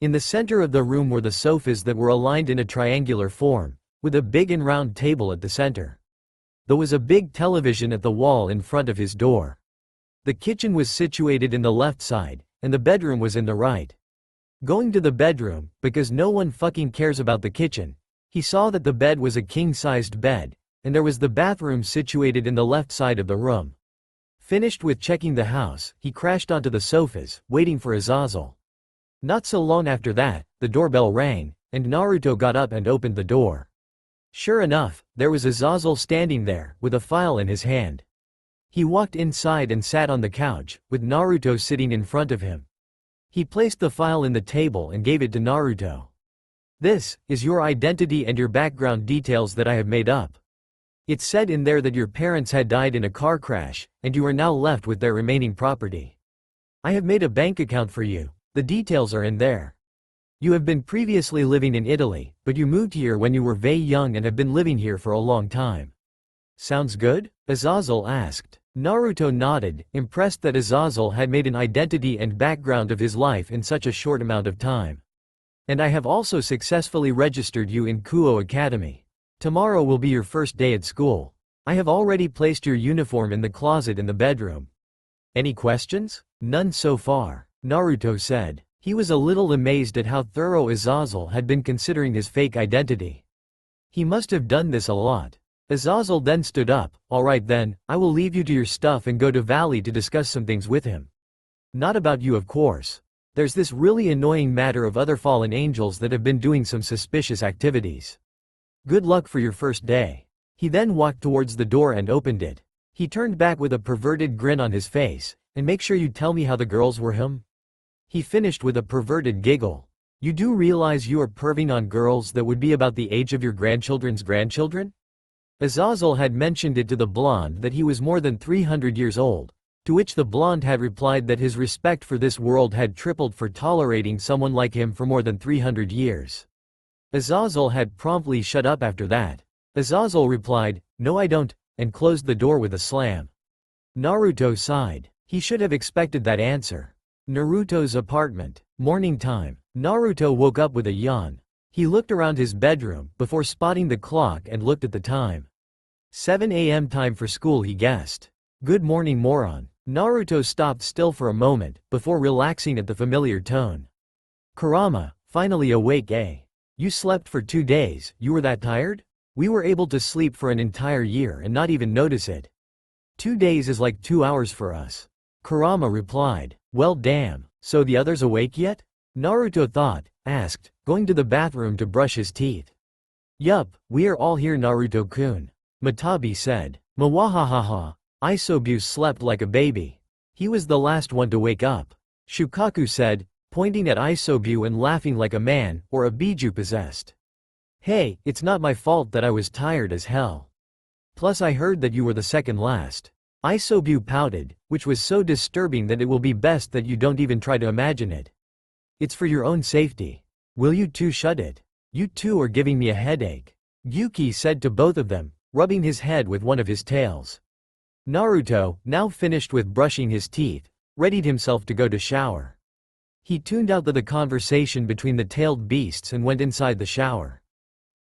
In the center of the room were the sofas that were aligned in a triangular form, with a big and round table at the center. There was a big television at the wall in front of his door. The kitchen was situated in the left side, and the bedroom was in the right. Going to the bedroom, because no one fucking cares about the kitchen, he saw that the bed was a king-sized bed, and there was the bathroom situated in the left side of the room. Finished with checking the house, he crashed onto the sofas, waiting for Azazel. Not so long after that, the doorbell rang, and Naruto got up and opened the door. Sure enough, there was Azazel standing there, with a file in his hand. He walked inside and sat on the couch, with Naruto sitting in front of him. He placed the file in the table and gave it to Naruto. "This is your identity and your background details that I have made up. It said in there that your parents had died in a car crash, and you are now left with their remaining property. I have made a bank account for you. The details are in there. You have been previously living in Italy, but you moved here when you were very young and have been living here for a long time. Sounds good?" Azazel asked. Naruto nodded, impressed that Azazel had made an identity and background of his life in such a short amount of time. "And I have also successfully registered you in Kuo Academy. Tomorrow will be your first day at school. I have already placed your uniform in the closet in the bedroom. Any questions?" "None so far," Naruto said. He was a little amazed at how thorough Azazel had been considering his fake identity. He must have done this a lot. Azazel then stood up. "Alright then, I will leave you to your stuff and go to Valley to discuss some things with him. Not about you of course. There's this really annoying matter of other fallen angels that have been doing some suspicious activities. Good luck for your first day." He then walked towards the door and opened it. He turned back with a perverted grin on his face, "And make sure you tell me how the girls were him?" He finished with a perverted giggle. "You do realize you are perving on girls that would be about the age of your grandchildren's grandchildren?" Azazel had mentioned it to the blonde that he was more than 300 years old, to which the blonde had replied that his respect for this world had tripled for tolerating someone like him for more than 300 years. Azazel had promptly shut up after that. Azazel replied, "No I don't," and closed the door with a slam. Naruto sighed. He should have expected that answer. Naruto's apartment. Morning time. Naruto woke up with a yawn. He looked around his bedroom, before spotting the clock and looked at the time. 7 a.m. time for school he guessed. "Good morning moron." Naruto stopped still for a moment, before relaxing at the familiar tone. "Kurama, finally awake eh? You slept for 2 days, you were that tired? We were able to sleep for an entire year and not even notice it. 2 days is like 2 hours for us." Kurama replied. "Well damn, so the others awake yet?" Naruto thought, asked, going to the bathroom to brush his teeth. "Yup, we are all here Naruto-kun," Matabi said. "Mwahahaha, Isobu slept like a baby. He was the last one to wake up," Shukaku said, pointing at Isobu and laughing like a man, or a biju possessed. "Hey, it's not my fault that I was tired as hell. Plus I heard that you were the second last. Isobu pouted, which was so disturbing that it will be best that you don't even try to imagine it. It's for your own safety. Will you two shut it? You two are giving me a headache. Yuki said to both of them, rubbing his head with one of his tails. Naruto, now finished with brushing his teeth, readied himself to go to shower. He tuned out the conversation between the tailed beasts and went inside the shower.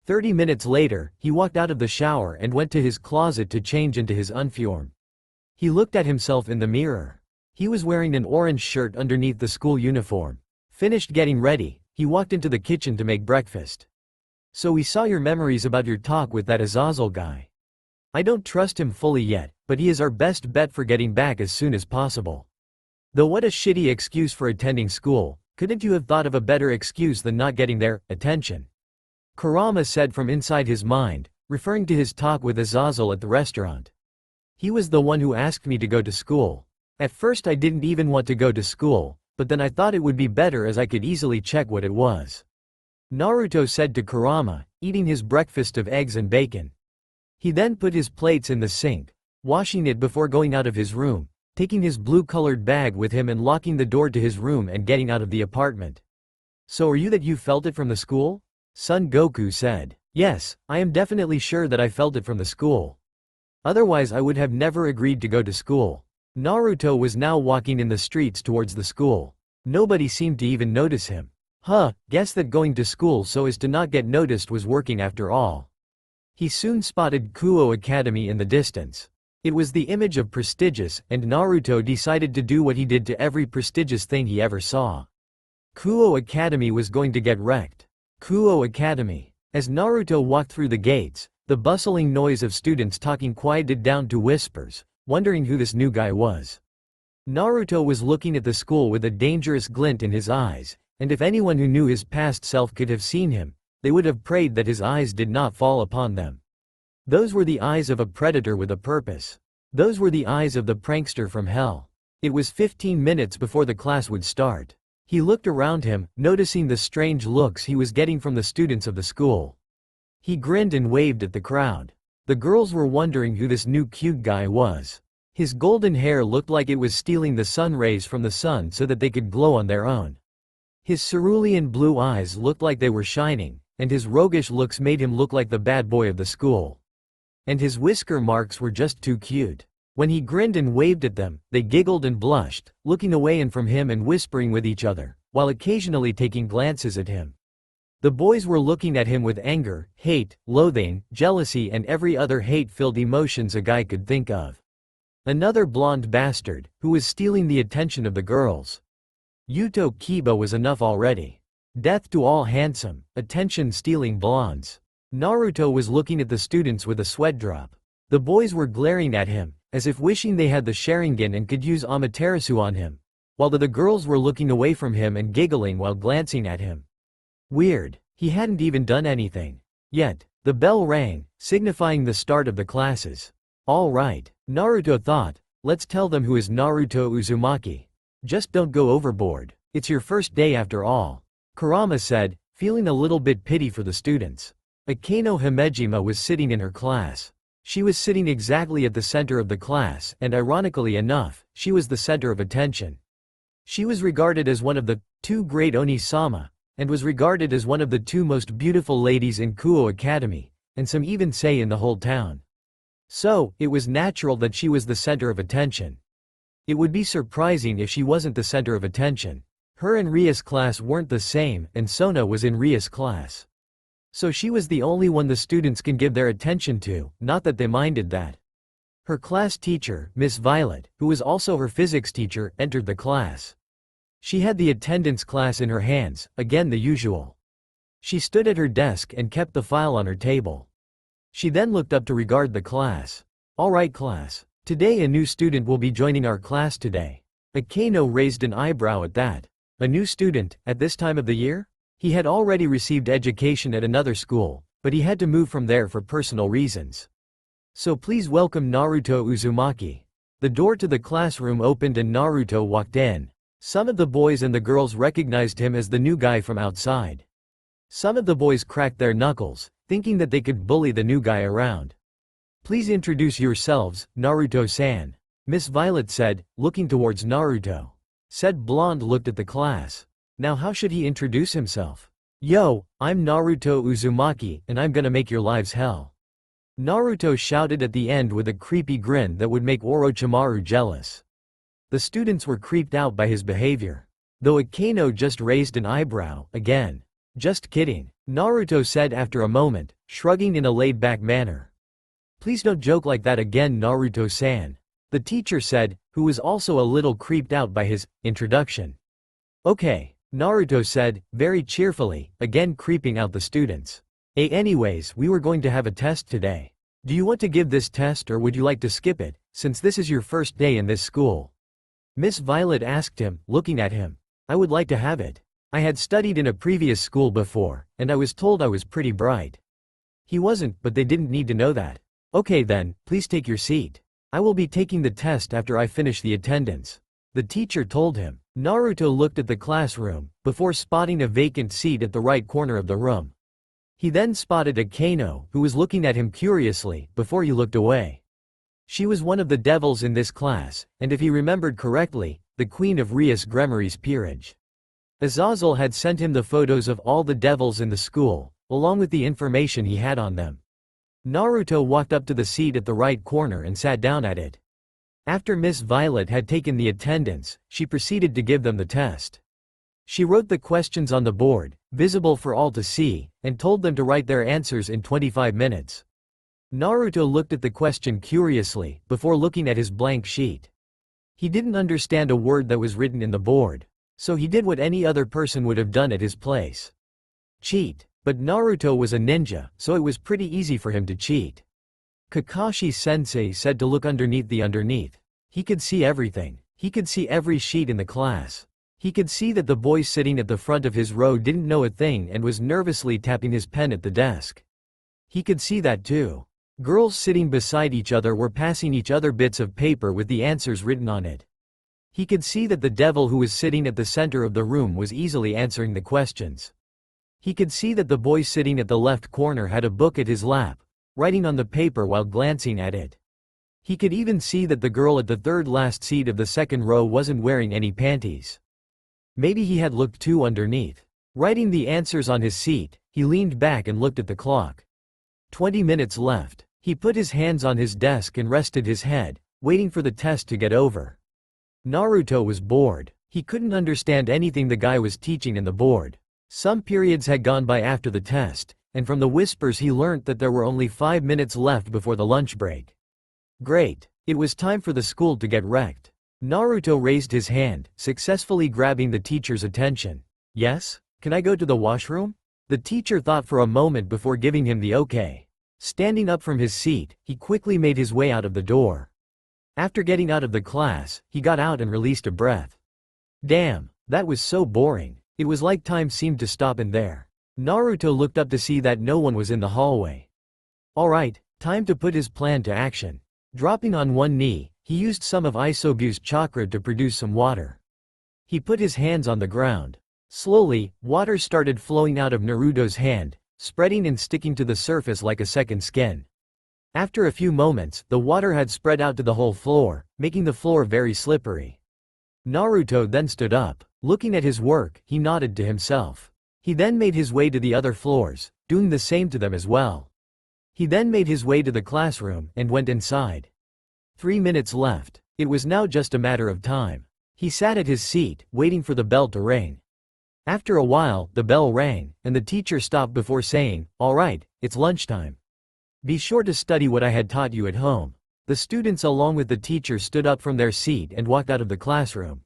30 minutes later, he walked out of the shower and went to his closet to change into his uniform. He looked at himself in the mirror. He was wearing an orange shirt underneath the school uniform. Finished getting ready, he walked into the kitchen to make breakfast. So we saw your memories about your talk with that Azazel guy. I don't trust him fully yet, but he is our best bet for getting back as soon as possible. Though what a shitty excuse for attending school, couldn't you have thought of a better excuse than not getting their attention? Kurama said from inside his mind, referring to his talk with Azazel at the restaurant. He was the one who asked me to go to school. At first I didn't even want to go to school, but then I thought it would be better as I could easily check what it was. Naruto said to Kurama, eating his breakfast of eggs and bacon. He then put his plates in the sink, washing it before going out of his room, taking his blue-colored bag with him and locking the door to his room and getting out of the apartment. So are you that you felt it from the school? Son Goku said. Yes, I am definitely sure that I felt it from the school. Otherwise I would have never agreed to go to school. Naruto was now walking in the streets towards the school. Nobody seemed to even notice him. Guess that going to school so as to not get noticed was working after all. He soon spotted Kuo Academy in the distance. It was the image of prestigious, and Naruto decided to do what he did to every prestigious thing he ever saw. Kuo Academy was going to get wrecked. Kuo Academy. As Naruto walked through the gates, the bustling noise of students talking quieted down to whispers, wondering who this new guy was. Naruto was looking at the school with a dangerous glint in his eyes, and if anyone who knew his past self could have seen him, they would have prayed that his eyes did not fall upon them. Those were the eyes of a predator with a purpose. Those were the eyes of the prankster from hell. It was 15 minutes before the class would start. He looked around him, noticing the strange looks he was getting from the students of the school. He grinned and waved at the crowd. The girls were wondering who this new cute guy was. His golden hair looked like it was stealing the sun rays from the sun so that they could glow on their own. His cerulean blue eyes looked like they were shining, and his roguish looks made him look like the bad boy of the school. And his whisker marks were just too cute. When he grinned and waved at them, they giggled and blushed, looking away and from him and whispering with each other, while occasionally taking glances at him. The boys were looking at him with anger, hate, loathing, jealousy and every other hate-filled emotions a guy could think of. Another blonde bastard, who was stealing the attention of the girls. Yuto Kiba was enough already. Death to all handsome, attention-stealing blondes. Naruto was looking at the students with a sweat drop. The boys were glaring at him, as if wishing they had the Sharingan and could use Amaterasu on him, while the girls were looking away from him and giggling while glancing at him. Weird, he hadn't even done anything. Yet, the bell rang, signifying the start of the classes. All right, Naruto thought, let's tell them who is Naruto Uzumaki. Just don't go overboard, it's your first day after all. Kurama said, feeling a little bit pity for the students. Akeno Himejima was sitting in her class. She was sitting exactly at the center of the class, and ironically enough, she was the center of attention. She was regarded as one of the two great Oni-sama, and was regarded as one of the two most beautiful ladies in Kuo Academy, and some even say in the whole town. So, it was natural that she was the center of attention. It would be surprising if she wasn't the center of attention. Her and Ria's class weren't the same, and Sona was in Ria's class. So she was the only one the students can give their attention to, not that they minded that. Her class teacher, Miss Violet, who was also her physics teacher, entered the class. She had the attendance class in her hands, again the usual. She stood at her desk and kept the file on her table. She then looked up to regard the class. All right class. Today a new student will be joining our class today. Akeno raised an eyebrow at that. A new student, at this time of the year? He had already received education at another school, but he had to move from there for personal reasons. So please welcome Naruto Uzumaki. The door to the classroom opened and Naruto walked in. Some of the boys and the girls recognized him as the new guy from outside. Some of the boys cracked their knuckles, thinking that they could bully the new guy around. Please introduce yourselves, Naruto-san. Miss Violet said, looking towards Naruto. Said blonde looked at the class. Now how should he introduce himself? Yo, I'm Naruto Uzumaki, and I'm gonna make your lives hell. Naruto shouted at the end with a creepy grin that would make Orochimaru jealous. The students were creeped out by his behavior. Though Akano just raised an eyebrow, again. Just kidding, Naruto said after a moment, shrugging in a laid-back manner. Please don't joke like that again, Naruto-san. The teacher said, who was also a little creeped out by his introduction. Okay, Naruto said, very cheerfully, again creeping out the students. Anyways, we were going to have a test today. Do you want to give this test or would you like to skip it, since this is your first day in this school? Miss Violet asked him, looking at him. I would like to have it. I had studied in a previous school before, and I was told I was pretty bright. He wasn't, but they didn't need to know that. Okay then, please take your seat. I will be taking the test after I finish the attendance. The teacher told him. Naruto looked at the classroom, before spotting a vacant seat at the right corner of the room. He then spotted Akano, who was looking at him curiously, before he looked away. She was one of the devils in this class, and if he remembered correctly, the queen of Rias Gremory's peerage. Azazel had sent him the photos of all the devils in the school, along with the information he had on them. Naruto walked up to the seat at the right corner and sat down at it. After Miss Violet had taken the attendance, she proceeded to give them the test. She wrote the questions on the board, visible for all to see, and told them to write their answers in 25 minutes. Naruto looked at the question curiously, before looking at his blank sheet. He didn't understand a word that was written in the board, so he did what any other person would have done at his place. Cheat. But Naruto was a ninja, so it was pretty easy for him to cheat. Kakashi-sensei said to look underneath the underneath. He could see everything. He could see every sheet in the class. He could see that the boy sitting at the front of his row didn't know a thing and was nervously tapping his pen at the desk. He could see that too. Girls sitting beside each other were passing each other bits of paper with the answers written on it. He could see that the devil who was sitting at the center of the room was easily answering the questions. He could see that the boy sitting at the left corner had a book at his lap, writing on the paper while glancing at it. He could even see that the girl at the third last seat of the second row wasn't wearing any panties. Maybe he had looked too underneath. Writing the answers on his seat, he leaned back and looked at the clock. 20 minutes left. He put his hands on his desk and rested his head, waiting for the test to get over. Naruto was bored. He couldn't understand anything the guy was teaching in the board. Some periods had gone by after the test, and from the whispers he learnt that there were only 5 minutes left before the lunch break. Great. It was time for the school to get wrecked. Naruto raised his hand, successfully grabbing the teacher's attention. Yes? Can I go to the washroom? The teacher thought for a moment before giving him the okay. Standing up from his seat, he quickly made his way out of the door. After getting out of the class, he got out and released a breath. Damn, that was so boring. It was like time seemed to stop in there. Naruto looked up to see that no one was in the hallway. Alright, time to put his plan to action. Dropping on one knee, he used some of Isogu's chakra to produce some water. He put his hands on the ground. Slowly, water started flowing out of Naruto's hand, spreading and sticking to the surface like a second skin. After a few moments, the water had spread out to the whole floor, making the floor very slippery. Naruto then stood up. Looking at his work, he nodded to himself. He then made his way to the other floors, doing the same to them as well. He then made his way to the classroom and went inside. 3 minutes left. It was now just a matter of time. He sat at his seat, waiting for the bell to ring. After a while, the bell rang, and the teacher stopped before saying, "All right, it's lunchtime. Be sure to study what I had taught you at home." The students along with the teacher stood up from their seat and walked out of the classroom.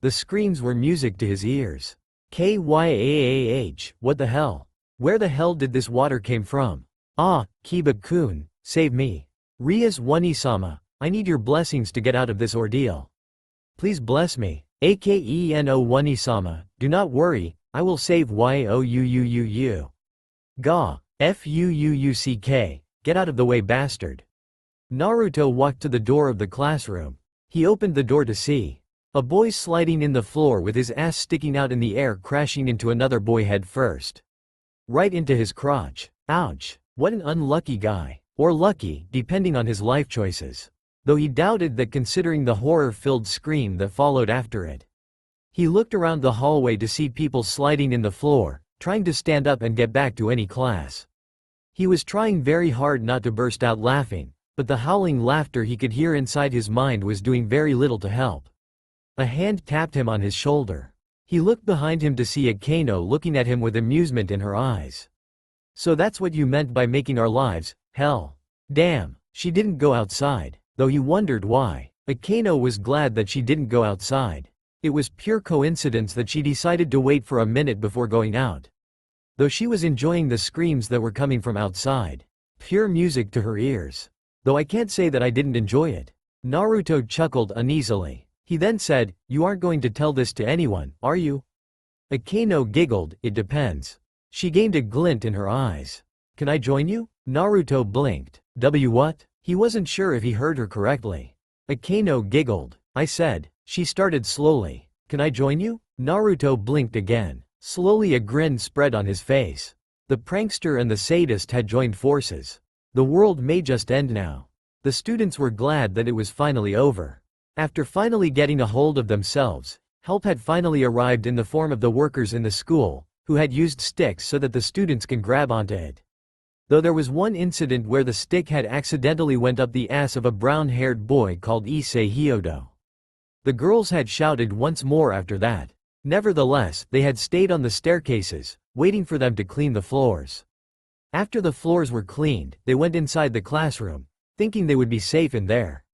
The screams were music to his ears. Kyaah, what the hell? Where the hell did this water came from? Ah, Kiba-kun, save me. Rias One-sama, I need your blessings to get out of this ordeal. Please bless me. Akeno One-sama, do not worry, I will save Youuuuu. Ga, Fuuuck, get out of the way bastard. Naruto walked to the door of the classroom. He opened the door to see a boy sliding in the floor with his ass sticking out in the air, crashing into another boy head first. Right into his crotch. Ouch. What an unlucky guy. Or lucky, depending on his life choices. Though he doubted that considering the horror-filled scream that followed after it. He looked around the hallway to see people sliding in the floor, trying to stand up and get back to any class. He was trying very hard not to burst out laughing, but the howling laughter he could hear inside his mind was doing very little to help. A hand tapped him on his shoulder. He looked behind him to see Akano looking at him with amusement in her eyes. So that's what you meant by making our lives hell. Damn, she didn't go outside, though he wondered why. Akano was glad that she didn't go outside. It was pure coincidence that she decided to wait for a minute before going out. Though she was enjoying the screams that were coming from outside. Pure music to her ears. Though I can't say that I didn't enjoy it. Naruto chuckled uneasily. He then said, "You aren't going to tell this to anyone, are you?" Akano giggled, "It depends." She gained a glint in her eyes. "Can I join you?" Naruto blinked. What? He wasn't sure if he heard her correctly. Akano giggled. "I said," she started slowly, "can I join you?" Naruto blinked again. Slowly a grin spread on his face. The prankster and the sadist had joined forces. The world may just end now. The students were glad that it was finally over. After finally getting a hold of themselves, help had finally arrived in the form of the workers in the school, who had used sticks so that the students can grab onto it. Though there was one incident where the stick had accidentally went up the ass of a brown-haired boy called Issei Hyodo. The girls had shouted once more after that. Nevertheless, they had stayed on the staircases, waiting for them to clean the floors. After the floors were cleaned, they went inside the classroom, thinking they would be safe in there.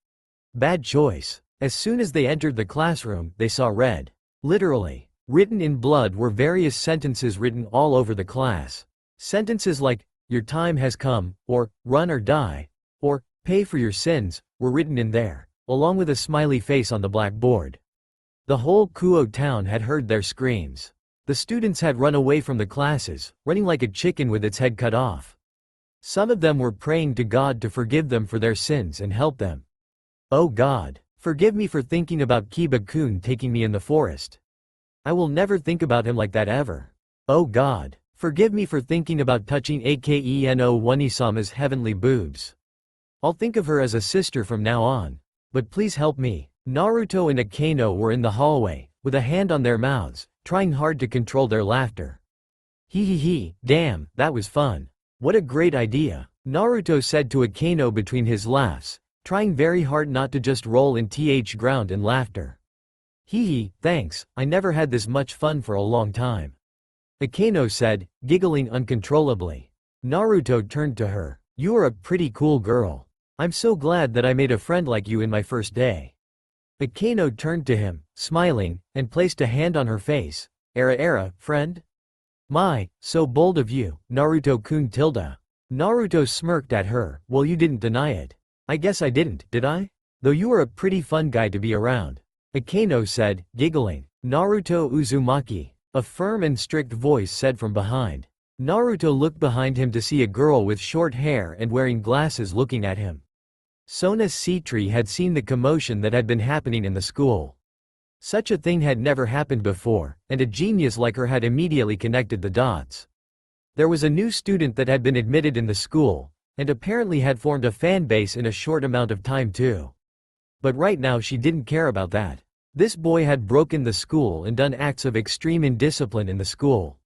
Bad choice. As soon as they entered the classroom, they saw red. Literally, written in blood were various sentences written all over the class. Sentences like, "Your time has come," or "Run or die," or "Pay for your sins," were written in there, along with a smiley face on the blackboard. The whole Kuo town had heard their screams. The students had run away from the classes, running like a chicken with its head cut off. Some of them were praying to God to forgive them for their sins and help them. "Oh God, forgive me for thinking about Kiba-kun taking me in the forest. I will never think about him like that ever. Oh God, forgive me for thinking about touching Akeno Wanisama's heavenly boobs. I'll think of her as a sister from now on. But please help me." Naruto and Akano were in the hallway, with a hand on their mouths, trying hard to control their laughter. Hee, damn, that was fun. What a great idea, Naruto said to Akano between his laughs, trying very hard not to just roll in ground in laughter. Hee, thanks, I never had this much fun for a long time. Akano said, giggling uncontrollably. Naruto turned to her. "You are a pretty cool girl. I'm so glad that I made a friend like you in my first day." Akano turned to him, smiling, and placed a hand on her face. Era, friend? My, so bold of you, Naruto-kun tilde. Naruto smirked at her. "Well, you didn't deny it. I guess I didn't, did I? Though you are a pretty fun guy to be around." Akano said, giggling. "Naruto Uzumaki," a firm and strict voice said from behind. Naruto looked behind him to see a girl with short hair and wearing glasses looking at him. Sona Citri had seen the commotion that had been happening in the school. Such a thing had never happened before, and a genius like her had immediately connected the dots. There was a new student that had been admitted in the school, and apparently had formed a fan base in a short amount of time too. But right now she didn't care about that. This boy had broken the school and done acts of extreme indiscipline in the school.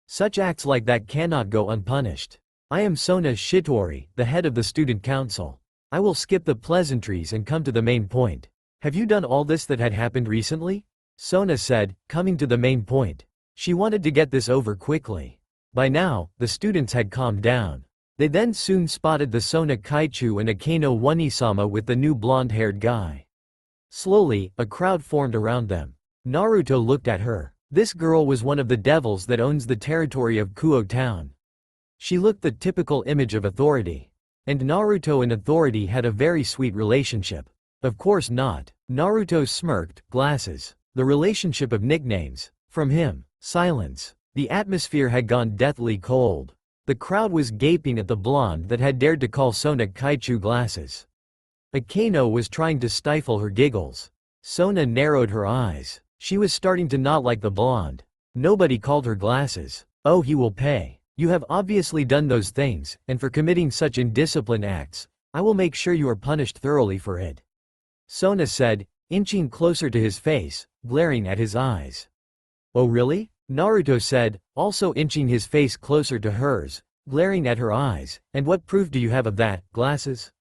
Such acts like that cannot go unpunished. "I am Sona Shitori, the head of the student council. I will skip the pleasantries and come to the main point. Have you done all this that had happened recently?" Sona said, coming to the main point. She wanted to get this over quickly. By now, the students had calmed down. They then soon spotted the Sona Kaichu and Akano Wanisama with the new blonde-haired guy. Slowly, a crowd formed around them. Naruto looked at her. This girl was one of the devils that owns the territory of Kuo town. She looked the typical image of authority. And Naruto and authority had a very sweet relationship. Of course not. Naruto smirked, glasses. The relationship of nicknames. From him. Silence. The atmosphere had gone deathly cold. The crowd was gaping at the blonde that had dared to call Sona Kaichu glasses. Akano was trying to stifle her giggles. Sona narrowed her eyes. She was starting to not like the blonde. Nobody called her glasses. "Oh, he will pay." You have obviously done those things, and for committing such indisciplined acts, I will make sure you are punished thoroughly for it. Sona said, inching closer to his face, glaring at his eyes. Oh really? Naruto said, also inching his face closer to hers, glaring at her eyes, and what proof do you have of that, glasses?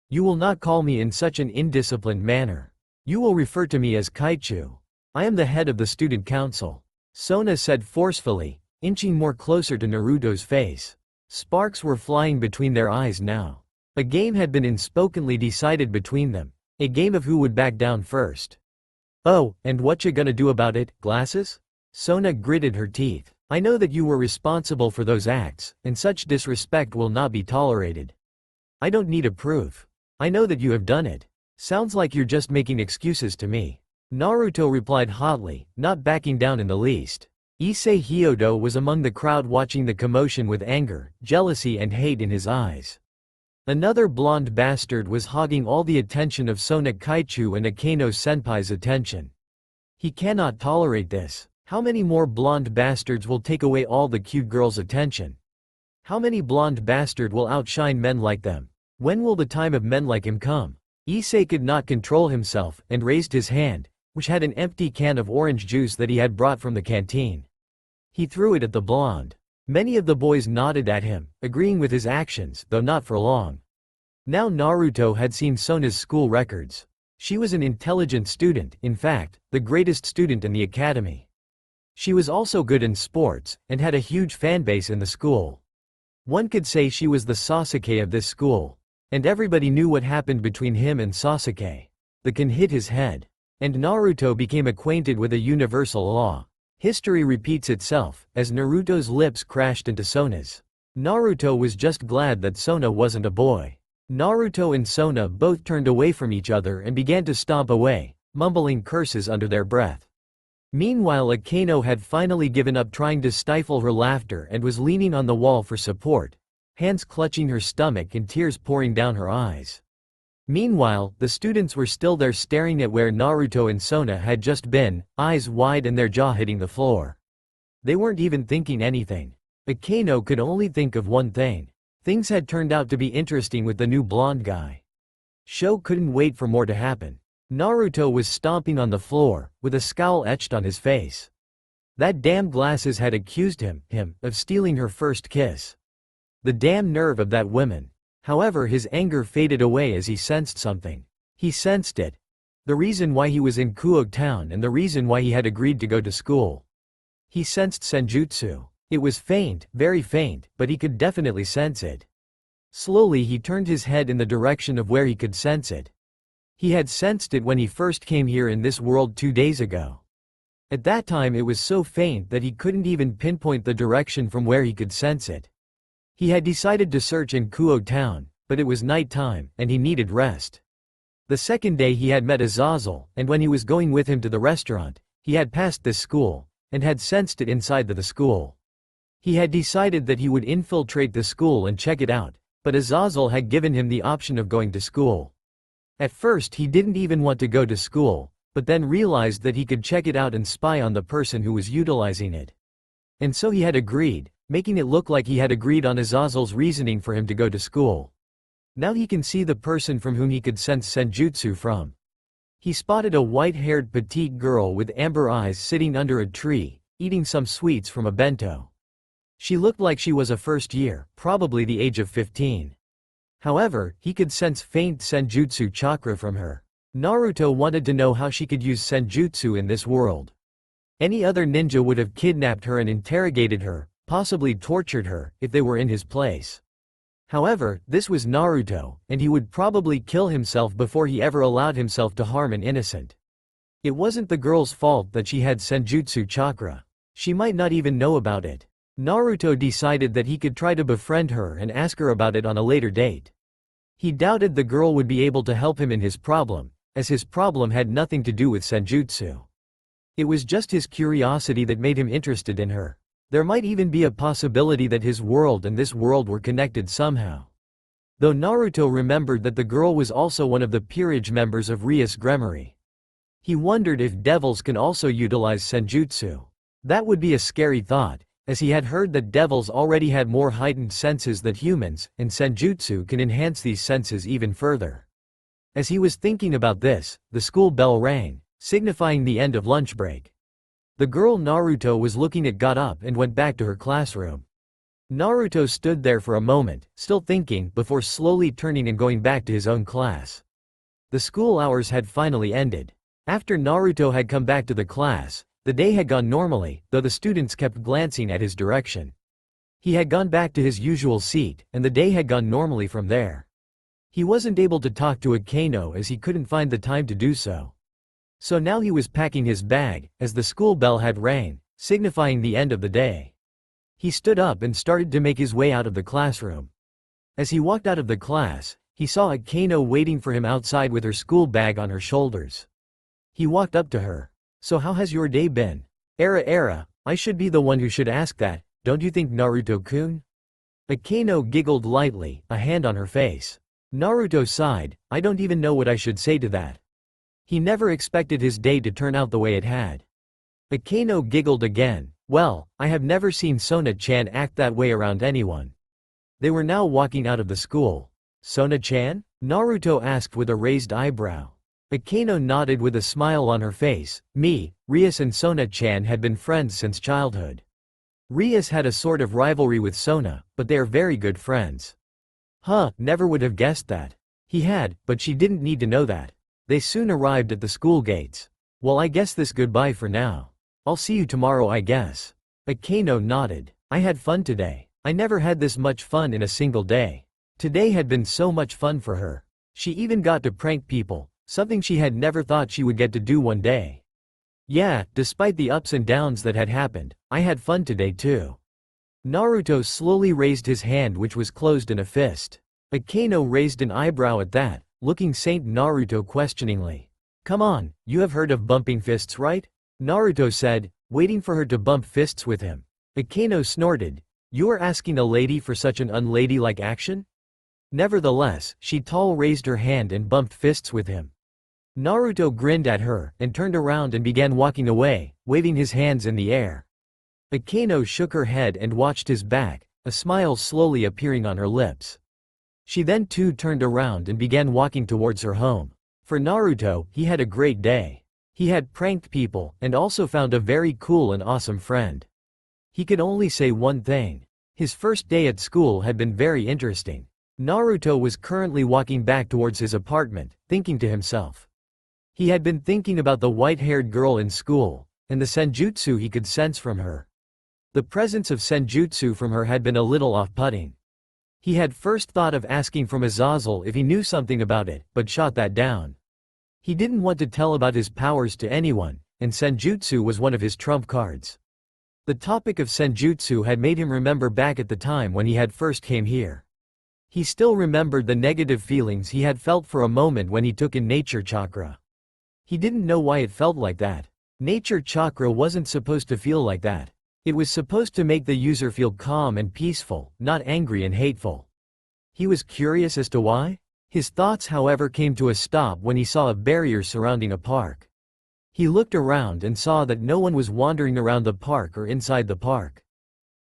You will not call me in such an indisciplined manner. You will refer to me as Kaichu. I am the head of the student council. Sona said forcefully, inching more closer to Naruto's face. Sparks were flying between their eyes now. A game had been unspokenly decided between them. A game of who would back down first. Oh, and what you gonna do about it, glasses? Sona gritted her teeth. I know that you were responsible for those acts, and such disrespect will not be tolerated. I don't need a proof. I know that you have done it. Sounds like you're just making excuses to me. Naruto replied hotly, not backing down in the least. Issei Hyodo was among the crowd watching the commotion with anger, jealousy and hate in his eyes. Another blonde bastard was hogging all the attention of Sona Kaichu and Akeno Senpai's attention. He cannot tolerate this. How many more blonde bastards will take away all the cute girls' attention? How many blonde bastard will outshine men like them? When will the time of men like him come? Issei could not control himself, and raised his hand, which had an empty can of orange juice that he had brought from the canteen. He threw it at the blonde. Many of the boys nodded at him, agreeing with his actions, though not for long. Now Naruto had seen Sona's school records. She was an intelligent student, in fact, the greatest student in the academy. She was also good in sports, and had a huge fanbase in the school. One could say she was the Sasuke of this school. And everybody knew what happened between him and Sasuke. The can hit his head. And Naruto became acquainted with a universal law. History repeats itself, as Naruto's lips crashed into Sona's. Naruto was just glad that Sona wasn't a boy. Naruto and Sona both turned away from each other and began to stomp away, mumbling curses under their breath. Meanwhile Akeno had finally given up trying to stifle her laughter and was leaning on the wall for support, hands clutching her stomach and tears pouring down her eyes. Meanwhile, the students were still there staring at where Naruto and Sona had just been, eyes wide and their jaw hitting the floor. They weren't even thinking anything. Akeno could only think of one thing. Things had turned out to be interesting with the new blonde guy. Sho couldn't wait for more to happen. Naruto was stomping on the floor, with a scowl etched on his face. That damn glasses had accused him, of stealing her first kiss. The damn nerve of that woman. However, his anger faded away as he sensed something. He sensed it. The reason why he was in Kuo town and the reason why he had agreed to go to school. He sensed senjutsu. It was faint, very faint, but he could definitely sense it. Slowly he turned his head in the direction of where he could sense it. He had sensed it when he first came here in this world 2 days ago. At that time it was so faint that he couldn't even pinpoint the direction from where he could sense it. He had decided to search in Kuo town, but it was night time, and he needed rest. The second day he had met Azazel, and when he was going with him to the restaurant, he had passed this school, and had sensed it inside the school. He had decided that he would infiltrate the school and check it out, but Azazel had given him the option of going to school. At first he didn't even want to go to school, but then realized that he could check it out and spy on the person who was utilizing it. And so he had agreed, making it look like he had agreed on Azazel's reasoning for him to go to school. Now he can see the person from whom he could sense senjutsu from. He spotted a white-haired petite girl with amber eyes sitting under a tree, eating some sweets from a bento. She looked like she was a first year, probably the age of 15. However, he could sense faint senjutsu chakra from her. Naruto wanted to know how she could use senjutsu in this world. Any other ninja would have kidnapped her and interrogated her, possibly tortured her, if they were in his place. However, this was Naruto, and he would probably kill himself before he ever allowed himself to harm an innocent. It wasn't the girl's fault that she had senjutsu chakra. She might not even know about it. Naruto decided that he could try to befriend her and ask her about it on a later date. He doubted the girl would be able to help him in his problem, as his problem had nothing to do with senjutsu. It was just his curiosity that made him interested in her. There might even be a possibility that his world and this world were connected somehow. Though Naruto remembered that the girl was also one of the peerage members of Rias Gremory. He wondered if devils can also utilize senjutsu. That would be a scary thought, as he had heard that devils already had more heightened senses than humans, and senjutsu can enhance these senses even further. As he was thinking about this, the school bell rang, signifying the end of lunch break. The girl Naruto was looking at got up and went back to her classroom. Naruto stood there for a moment, still thinking, before slowly turning and going back to his own class. The school hours had finally ended. After Naruto had come back to the class, the day had gone normally, though the students kept glancing at his direction. He had gone back to his usual seat, and the day had gone normally from there. He wasn't able to talk to Akano as he couldn't find the time to do so. So now he was packing his bag, as the school bell had rang, signifying the end of the day. He stood up and started to make his way out of the classroom. As he walked out of the class, he saw Akano waiting for him outside with her school bag on her shoulders. He walked up to her. "So how has your day been?" Era, I should be the one who should ask that, don't you think, Naruto-kun?" Akano giggled lightly, a hand on her face. Naruto sighed, "I don't even know what I should say to that." He never expected his day to turn out the way it had. Akano giggled again. "Well, I have never seen Sona-chan act that way around anyone." They were now walking out of the school. "Sona-chan?" Naruto asked with a raised eyebrow. Akano nodded with a smile on her face. Rias and Sona-chan had been friends since childhood. Rias had a sort of rivalry with Sona, but they are very good friends. Never would have guessed that. He had, but she didn't need to know that. They soon arrived at the school gates. "Well, I guess this goodbye for now. I'll see you tomorrow, I guess." Akano nodded. "I had fun today. I never had this much fun in a single day." Today had been so much fun for her. She even got to prank people, something she had never thought she would get to do one day. "Yeah, despite the ups and downs that had happened, I had fun today too." Naruto slowly raised his hand, which was closed in a fist. Akano raised an eyebrow at that, looking Saint Naruto questioningly. "Come on, you have heard of bumping fists, right?" Naruto said, waiting for her to bump fists with him. Akano snorted. "You are asking a lady for such an unladylike action?" Nevertheless, she raised her hand and bumped fists with him. Naruto grinned at her, and turned around and began walking away, waving his hands in the air. Akano shook her head and watched his back, a smile slowly appearing on her lips. She then too turned around and began walking towards her home. For Naruto, he had a great day. He had pranked people, and also found a very cool and awesome friend. He could only say one thing. His first day at school had been very interesting. Naruto was currently walking back towards his apartment, thinking to himself. He had been thinking about the white-haired girl in school, and the senjutsu he could sense from her. The presence of senjutsu from her had been a little off-putting. He had first thought of asking from Azazel if he knew something about it, but shot that down. He didn't want to tell about his powers to anyone, and senjutsu was one of his trump cards. The topic of senjutsu had made him remember back at the time when he had first came here. He still remembered the negative feelings he had felt for a moment when he took in nature chakra. He didn't know why it felt like that. Nature chakra wasn't supposed to feel like that. It was supposed to make the user feel calm and peaceful, not angry and hateful. He was curious as to why? His thoughts, however, came to a stop when he saw a barrier surrounding a park. He looked around and saw that no one was wandering around the park or inside the park.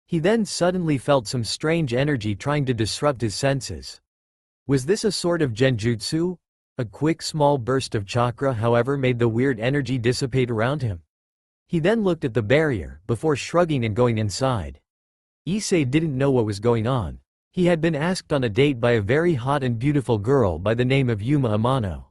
He then suddenly felt some strange energy trying to disrupt his senses. Was this a sort of genjutsu? A quick small burst of chakra, however, made the weird energy dissipate around him. He then looked at the barrier, before shrugging and going inside. Issei didn't know what was going on. He had been asked on a date by a very hot and beautiful girl by the name of Yuma Amano.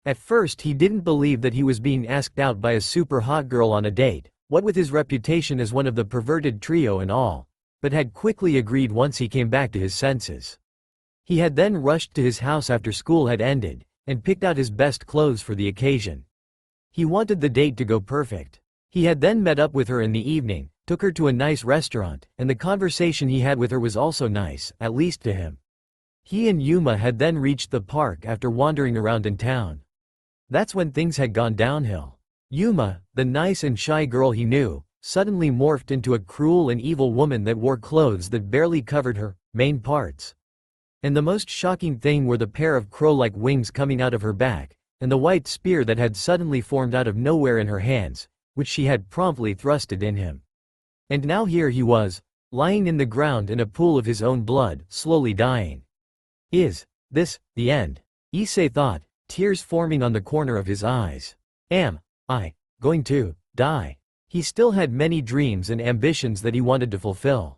At first he didn't believe that he was being asked out by a super hot girl on a date, what with his reputation as one of the perverted trio and all, but had quickly agreed once he came back to his senses. He had then rushed to his house after school had ended, and picked out his best clothes for the occasion. He wanted the date to go perfect. He had then met up with her in the evening, took her to a nice restaurant, and the conversation he had with her was also nice, at least to him. He and Yuma had then reached the park after wandering around in town. That's when things had gone downhill. Yuma, the nice and shy girl he knew, suddenly morphed into a cruel and evil woman that wore clothes that barely covered her main parts. And the most shocking thing were the pair of crow-like wings coming out of her back, and the white spear that had suddenly formed out of nowhere in her hands, which she had promptly thrusted in him. And now here he was, lying in the ground in a pool of his own blood, slowly dying. Is this the end? Issei thought, tears forming on the corner of his eyes. Am I going to die? He still had many dreams and ambitions that he wanted to fulfill.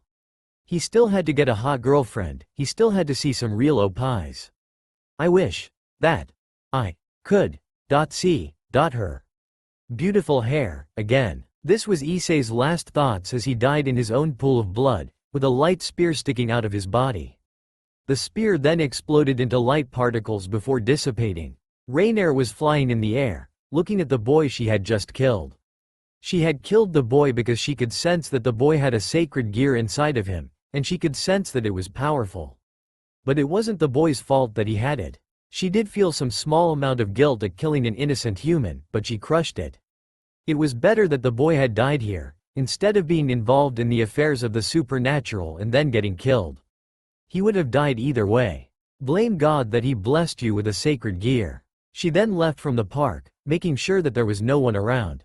He still had to get a hot girlfriend, he still had to see some real oppies. I wish that I could see her beautiful hair again. This was Issei's last thoughts as he died in his own pool of blood, with a light spear sticking out of his body. The spear then exploded into light particles before dissipating. Rainier was flying in the air, looking at the boy she had just killed. She had killed the boy because she could sense that the boy had a sacred gear inside of him, and she could sense that it was powerful. But it wasn't the boy's fault that he had it. She did feel some small amount of guilt at killing an innocent human, but she crushed it. It was better that the boy had died here, instead of being involved in the affairs of the supernatural and then getting killed. He would have died either way. Blame God that he blessed you with a sacred gear. She then left from the park, making sure that there was no one around.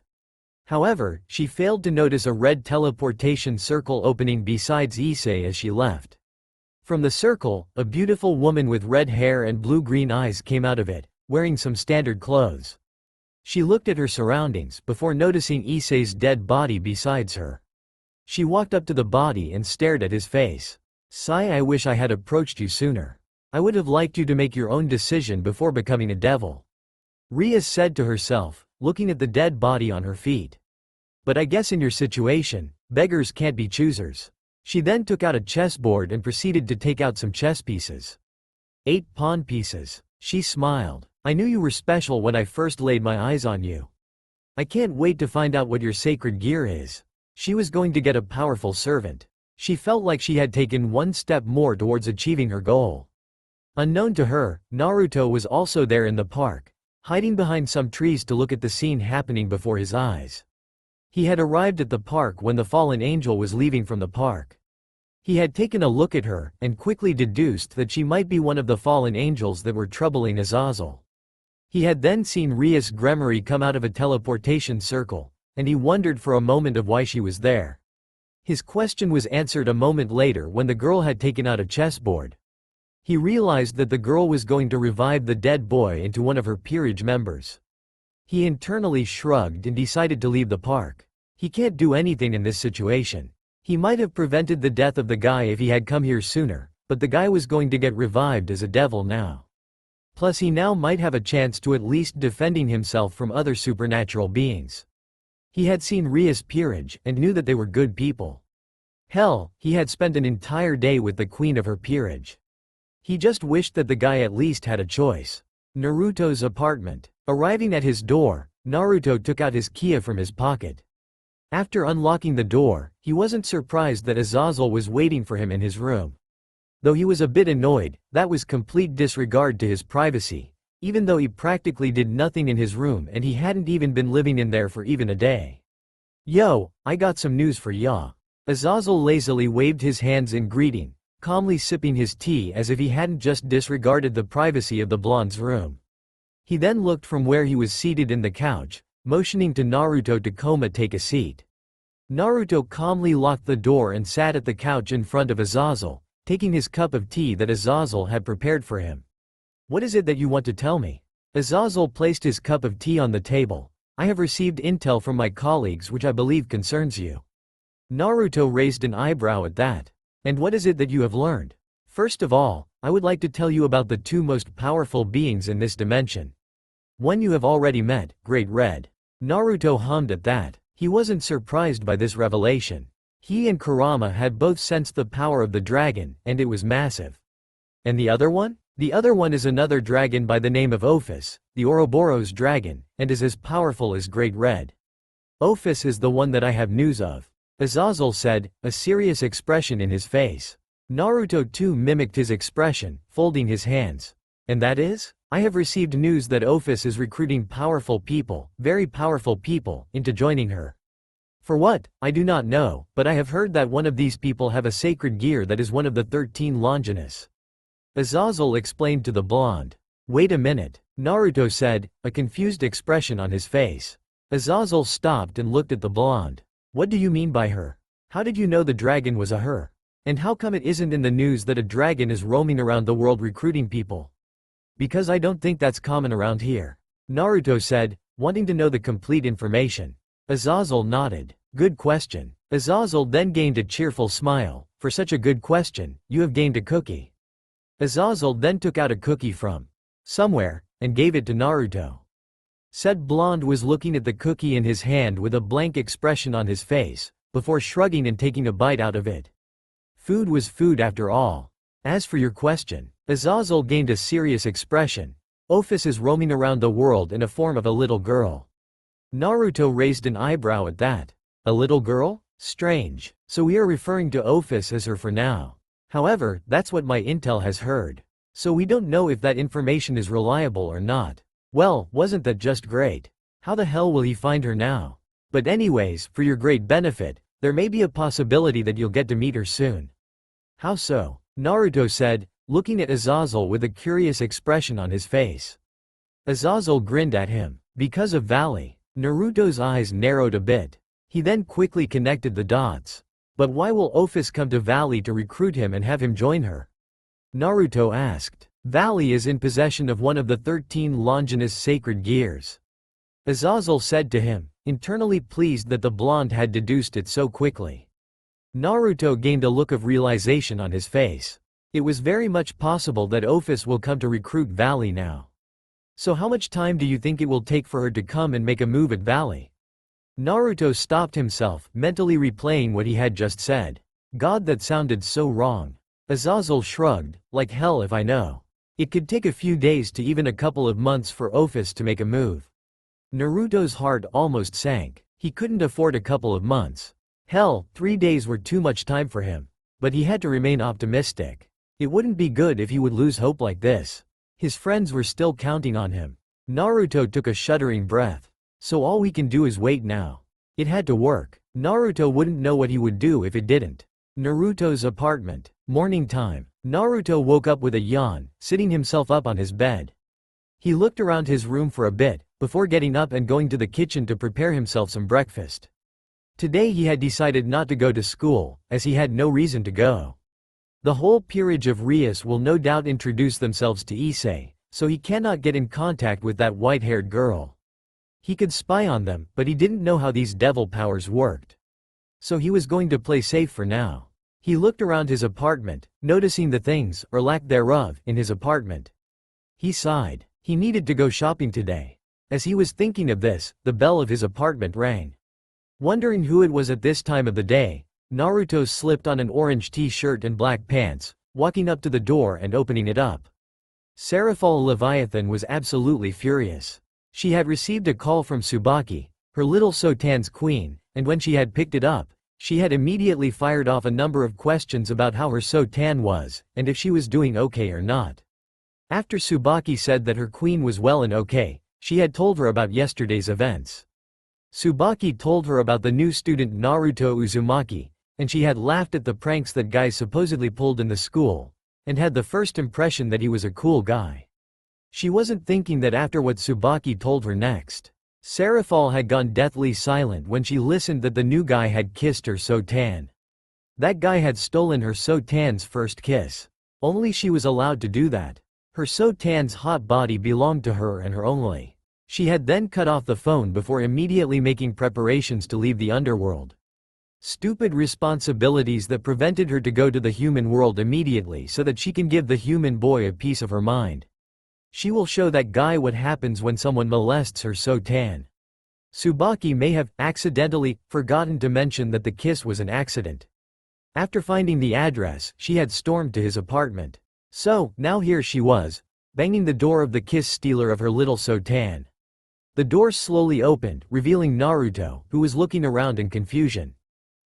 However, she failed to notice a red teleportation circle opening besides Issei as she left. From the circle, a beautiful woman with red hair and blue-green eyes came out of it, wearing some standard clothes. She looked at her surroundings before noticing Issei's dead body besides her. She walked up to the body and stared at his face. Sigh, I wish I had approached you sooner. I would have liked you to make your own decision before becoming a devil. Ria said to herself, looking at the dead body on her feet. But I guess in your situation, beggars can't be choosers. She then took out a chessboard and proceeded to take out some chess pieces. 8 pawn pieces. She smiled. I knew you were special when I first laid my eyes on you. I can't wait to find out what your sacred gear is. She was going to get a powerful servant. She felt like she had taken one step more towards achieving her goal. Unknown to her, Naruto was also there in the park, hiding behind some trees to look at the scene happening before his eyes. He had arrived at the park when the fallen angel was leaving from the park. He had taken a look at her, and quickly deduced that she might be one of the fallen angels that were troubling Azazel. He had then seen Rias Gremory come out of a teleportation circle, and he wondered for a moment of why she was there. His question was answered a moment later when the girl had taken out a chessboard. He realized that the girl was going to revive the dead boy into one of her peerage members. He internally shrugged and decided to leave the park. He can't do anything in this situation. He might have prevented the death of the guy if he had come here sooner, but the guy was going to get revived as a devil now. Plus he now might have a chance to at least defending himself from other supernatural beings. He had seen Ria's peerage and knew that they were good people. Hell, he had spent an entire day with the queen of her peerage. He just wished that the guy at least had a choice. Naruto's apartment. Arriving at his door, Naruto took out his key from his pocket. After unlocking the door, he wasn't surprised that Azazel was waiting for him in his room. Though he was a bit annoyed, that was complete disregard to his privacy, even though he practically did nothing in his room and he hadn't even been living in there for even a day. Yo, I got some news for ya. Azazel lazily waved his hands in greeting, calmly sipping his tea as if he hadn't just disregarded the privacy of the blonde's room. He then looked from where he was seated in the couch, motioning to Naruto to take a seat. Naruto calmly locked the door and sat at the couch in front of Azazel, taking his cup of tea that Azazel had prepared for him. What is it that you want to tell me? Azazel placed his cup of tea on the table. I have received intel from my colleagues which I believe concerns you. Naruto raised an eyebrow at that. And what is it that you have learned? First of all, I would like to tell you about the 2 most powerful beings in this dimension. One you have already met, Great Red. Naruto hummed at that. He wasn't surprised by this revelation. He and Kurama had both sensed the power of the dragon, and it was massive. And the other one? The other one is another dragon by the name of Ophis, the Ouroboros dragon, and is as powerful as Great Red. Ophis is the one that I have news of, Azazel said, a serious expression in his face. Naruto too mimicked his expression, folding his hands. And that is? I have received news that Ophis is recruiting powerful people, very powerful people, into joining her. For what, I do not know, but I have heard that one of these people have a sacred gear that is one of the 13 Longinus. Azazel explained to the blonde. Wait a minute, Naruto said, a confused expression on his face. Azazel stopped and looked at the blonde. What do you mean by her? How did you know the dragon was a her? And how come it isn't in the news that a dragon is roaming around the world recruiting people? Because I don't think that's common around here. Naruto said, wanting to know the complete information. Azazel nodded. Good question. Azazel then gained a cheerful smile. For such a good question, you have gained a cookie. Azazel then took out a cookie from somewhere, and gave it to Naruto. Said blonde was looking at the cookie in his hand with a blank expression on his face, before shrugging and taking a bite out of it. Food was food after all. As for your question, Azazel gained a serious expression. Ophis is roaming around the world in a form of a little girl. Naruto raised an eyebrow at that. A little girl? Strange. So we are referring to Ophis as her for now. However, that's what my intel has heard. So we don't know if that information is reliable or not. Well, wasn't that just great? How the hell will he find her now? But anyways, for your great benefit, there may be a possibility that you'll get to meet her soon. How so? Naruto said, looking at Azazel with a curious expression on his face. Azazel grinned at him. Because of Valley. Naruto's eyes narrowed a bit. He then quickly connected the dots. But why will Ophis come to Valley to recruit him and have him join her? Naruto asked. Valley is in possession of one of the 13 Longinus sacred gears. Azazel said to him, internally pleased that the blonde had deduced it so quickly. Naruto gained a look of realization on his face. It was very much possible that Ophis will come to recruit Valley now. So how much time do you think it will take for her to come and make a move at Valley? Naruto stopped himself, mentally replaying what he had just said. God, that sounded so wrong. Azazel shrugged, like hell if I know. It could take a few days to even a couple of months for Ophis to make a move. Naruto's heart almost sank. He couldn't afford a couple of months. Hell, 3 days were too much time for him. But he had to remain optimistic. It wouldn't be good if he would lose hope like this. His friends were still counting on him. Naruto took a shuddering breath. So all we can do is wait now. It had to work. Naruto wouldn't know what he would do if it didn't. Naruto's apartment. Morning time. Naruto woke up with a yawn, sitting himself up on his bed. He looked around his room for a bit, before getting up and going to the kitchen to prepare himself some breakfast. Today he had decided not to go to school, as he had no reason to go. The whole peerage of Rias will no doubt introduce themselves to Issei, so he cannot get in contact with that white-haired girl. He could spy on them, but he didn't know how these devil powers worked. So he was going to play safe for now. He looked around his apartment, noticing the things, or lack thereof, in his apartment. He sighed. He needed to go shopping today. As he was thinking of this, the bell of his apartment rang. Wondering who it was at this time of the day, Naruto slipped on an orange t-shirt and black pants, walking up to the door and opening it up. Seraphal Leviathan was absolutely furious. She had received a call from Tsubaki, her little Sotan's queen, and when she had picked it up, she had immediately fired off a number of questions about how her Sotan was, and if she was doing okay or not. After Tsubaki said that her queen was well and okay, she had told her about yesterday's events. Tsubaki told her about the new student Naruto Uzumaki, and she had laughed at the pranks that guys supposedly pulled in the school, and had the first impression that he was a cool guy. She wasn't thinking that after what Tsubaki told her next. Seraphal had gone deathly silent when she listened that the new guy had kissed her Sotan. That guy had stolen her Sotan's first kiss. Only she was allowed to do that. Her Sotan's hot body belonged to her and her only. She had then cut off the phone before immediately making preparations to leave the underworld. Stupid responsibilities that prevented her to go to the human world immediately so that she can give the human boy a piece of her mind. She will show that guy what happens when someone molests her Sotan. Tsubaki may have accidentally forgotten to mention that the kiss was an accident. After finding the address, she had stormed to his apartment. So, now here she was, banging the door of the kiss stealer of her little Sotan. The door slowly opened, revealing Naruto, who was looking around in confusion.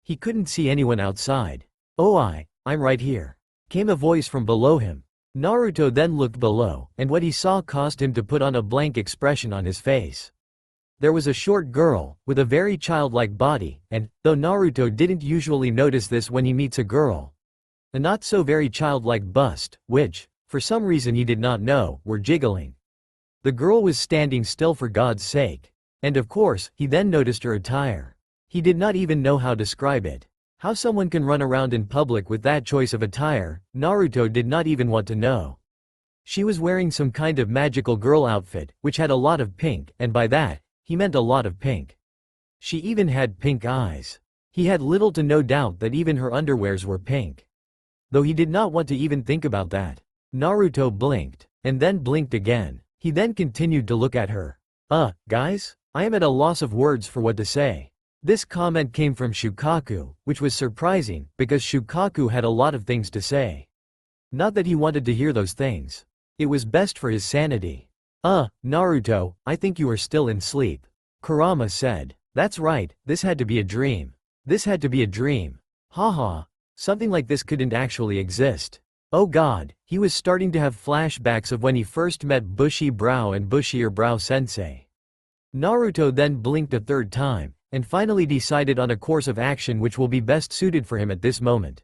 He couldn't see anyone outside. "Oh, I'm right here," came a voice from below him. Naruto then looked below, and what he saw caused him to put on a blank expression on his face. There was a short girl, with a very childlike body, and, though Naruto didn't usually notice this when he meets a girl, a not so very childlike bust, which, for some reason he did not know, were jiggling. The girl was standing still for God's sake. And of course, he then noticed her attire. He did not even know how to describe it. How someone can run around in public with that choice of attire, Naruto did not even want to know. She was wearing some kind of magical girl outfit, which had a lot of pink, and by that, he meant a lot of pink. She even had pink eyes. He had little to no doubt that even her underwears were pink. Though he did not want to even think about that. Naruto blinked, and then blinked again. He then continued to look at her. Guys? I am at a loss of words for what to say. This comment came from Shukaku, which was surprising, because Shukaku had a lot of things to say. Not that he wanted to hear those things. It was best for his sanity. Naruto, I think you are still in sleep. Kurama said. That's right, this had to be a dream. This had to be a dream. Haha. Something like this couldn't actually exist. Oh god, he was starting to have flashbacks of when he first met Bushy Brow and Bushier Brow Sensei. Naruto then blinked a third time, and finally decided on a course of action which will be best suited for him at this moment.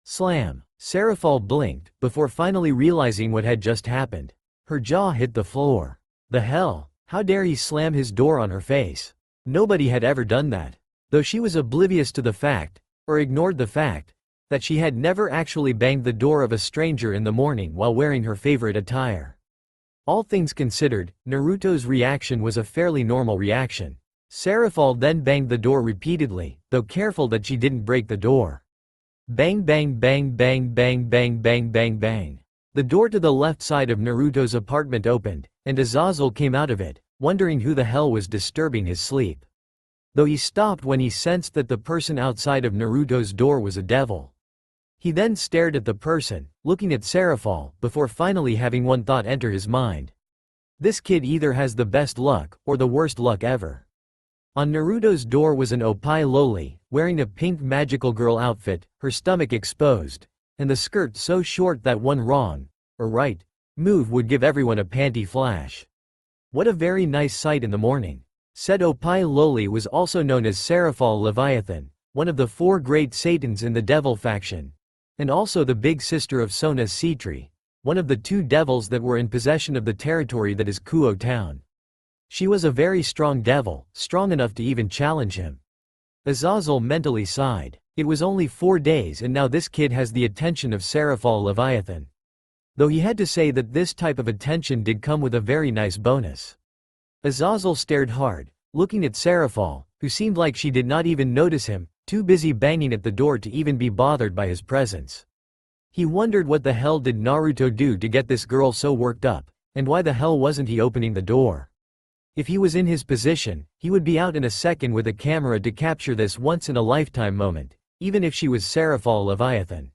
Slam! Seraphal blinked, before finally realizing what had just happened. Her jaw hit the floor. The hell? How dare he slam his door on her face? Nobody had ever done that. Though she was oblivious to the fact, or ignored the fact, that she had never actually banged the door of a stranger in the morning while wearing her favorite attire. All things considered, Naruto's reaction was a fairly normal reaction. Seraphal then banged the door repeatedly, though careful that she didn't break the door. Bang bang bang bang bang bang bang bang bang. The door to the left side of Naruto's apartment opened, and Azazel came out of it, wondering who the hell was disturbing his sleep. Though he stopped when he sensed that the person outside of Naruto's door was a devil. He then stared at the person, looking at Seraphal, before finally having one thought enter his mind. This kid either has the best luck, or the worst luck ever. On Naruto's door was an Oppai Loli, wearing a pink magical girl outfit, her stomach exposed, and the skirt so short that one wrong, or right, move would give everyone a panty flash. What a very nice sight in the morning. Said Oppai Loli was also known as Seraphal Leviathan, one of the 4 great Satans in the Devil faction, and also the big sister of Sona Citri, one of the 2 devils that were in possession of the territory that is Kuo town. She was a very strong devil, strong enough to even challenge him. Azazel mentally sighed. It was only 4 days and now this kid has the attention of Seraphal Leviathan. Though he had to say that this type of attention did come with a very nice bonus. Azazel stared hard, looking at Seraphal, who seemed like she did not even notice him, too busy banging at the door to even be bothered by his presence. He wondered what the hell did Naruto do to get this girl so worked up, and why the hell wasn't he opening the door? If he was in his position, he would be out in a second with a camera to capture this once-in-a-lifetime moment, even if she was Seraphal Leviathan.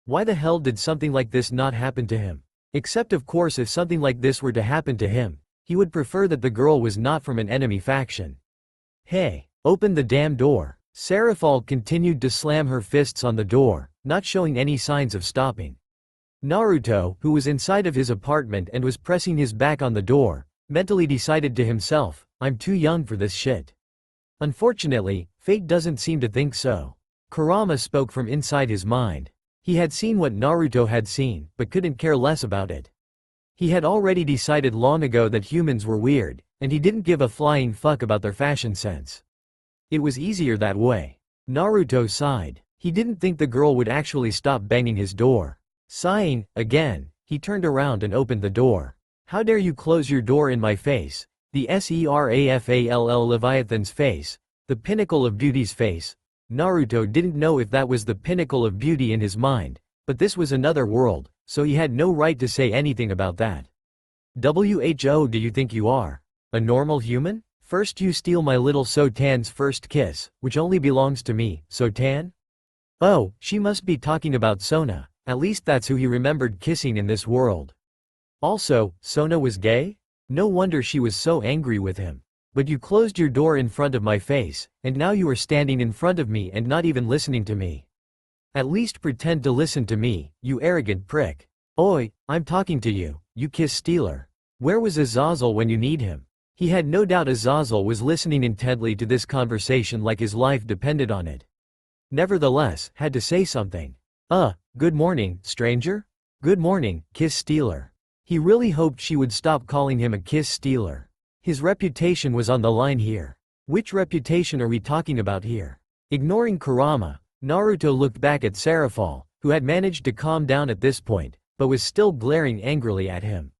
Why the hell did something like this not happen to him? Except of course if something like this were to happen to him, he would prefer that the girl was not from an enemy faction. Hey, open the damn door. Seraphal continued to slam her fists on the door, not showing any signs of stopping. Naruto, who was inside of his apartment and was pressing his back on the door, mentally decided to himself, I'm too young for this shit. Unfortunately, fate doesn't seem to think so. Kurama spoke from inside his mind. He had seen what Naruto had seen, but couldn't care less about it. He had already decided long ago that humans were weird, and he didn't give a flying fuck about their fashion sense. It was easier that way. Naruto sighed. He didn't think the girl would actually stop banging his door. Sighing, again, he turned around and opened the door. How dare you close your door in my face? The Serafall Leviathan's face, the pinnacle of beauty's face. Naruto didn't know if that was the pinnacle of beauty in his mind, but this was another world, so he had no right to say anything about that. Who do you think you are? A normal human? First you steal my little Sotan's first kiss, which only belongs to me, Sotan? Oh, she must be talking about Sona, at least that's who he remembered kissing in this world. Also, Sona was gay? No wonder she was so angry with him. But you closed your door in front of my face, and now you are standing in front of me and not even listening to me. At least pretend to listen to me, you arrogant prick. Oi, I'm talking to you, you kiss stealer. Where was Azazel when you need him? He had no doubt Azazel was listening intently to this conversation like his life depended on it. Nevertheless, had to say something. Good morning, stranger? Good morning, kiss stealer. He really hoped she would stop calling him a kiss stealer. His reputation was on the line here. Which reputation are we talking about here? Ignoring Kurama, Naruto looked back at Sarafal, who had managed to calm down at this point, but was still glaring angrily at him.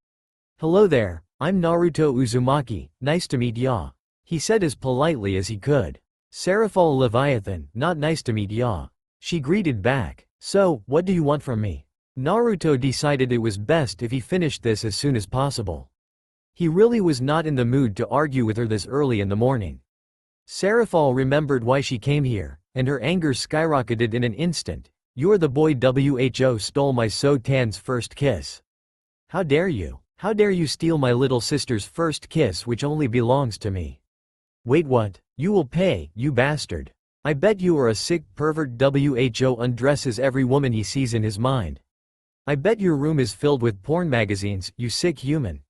"Hello there, I'm Naruto Uzumaki, nice to meet ya," he said as politely as he could. Sarafal Leviathan, not nice to meet ya, she greeted back. "So, what do you want from me?" Naruto decided it was best if he finished this as soon as possible. He really was not in the mood to argue with her this early in the morning. Sarafal remembered why she came here, and her anger skyrocketed in an instant. "You're the boy who stole my So-Tan's first kiss. How dare you? How dare you steal my little sister's first kiss which only belongs to me? Wait, what? You will pay, you bastard. I bet you are a sick pervert who undresses every woman he sees in his mind. I bet your room is filled with porn magazines, you sick human.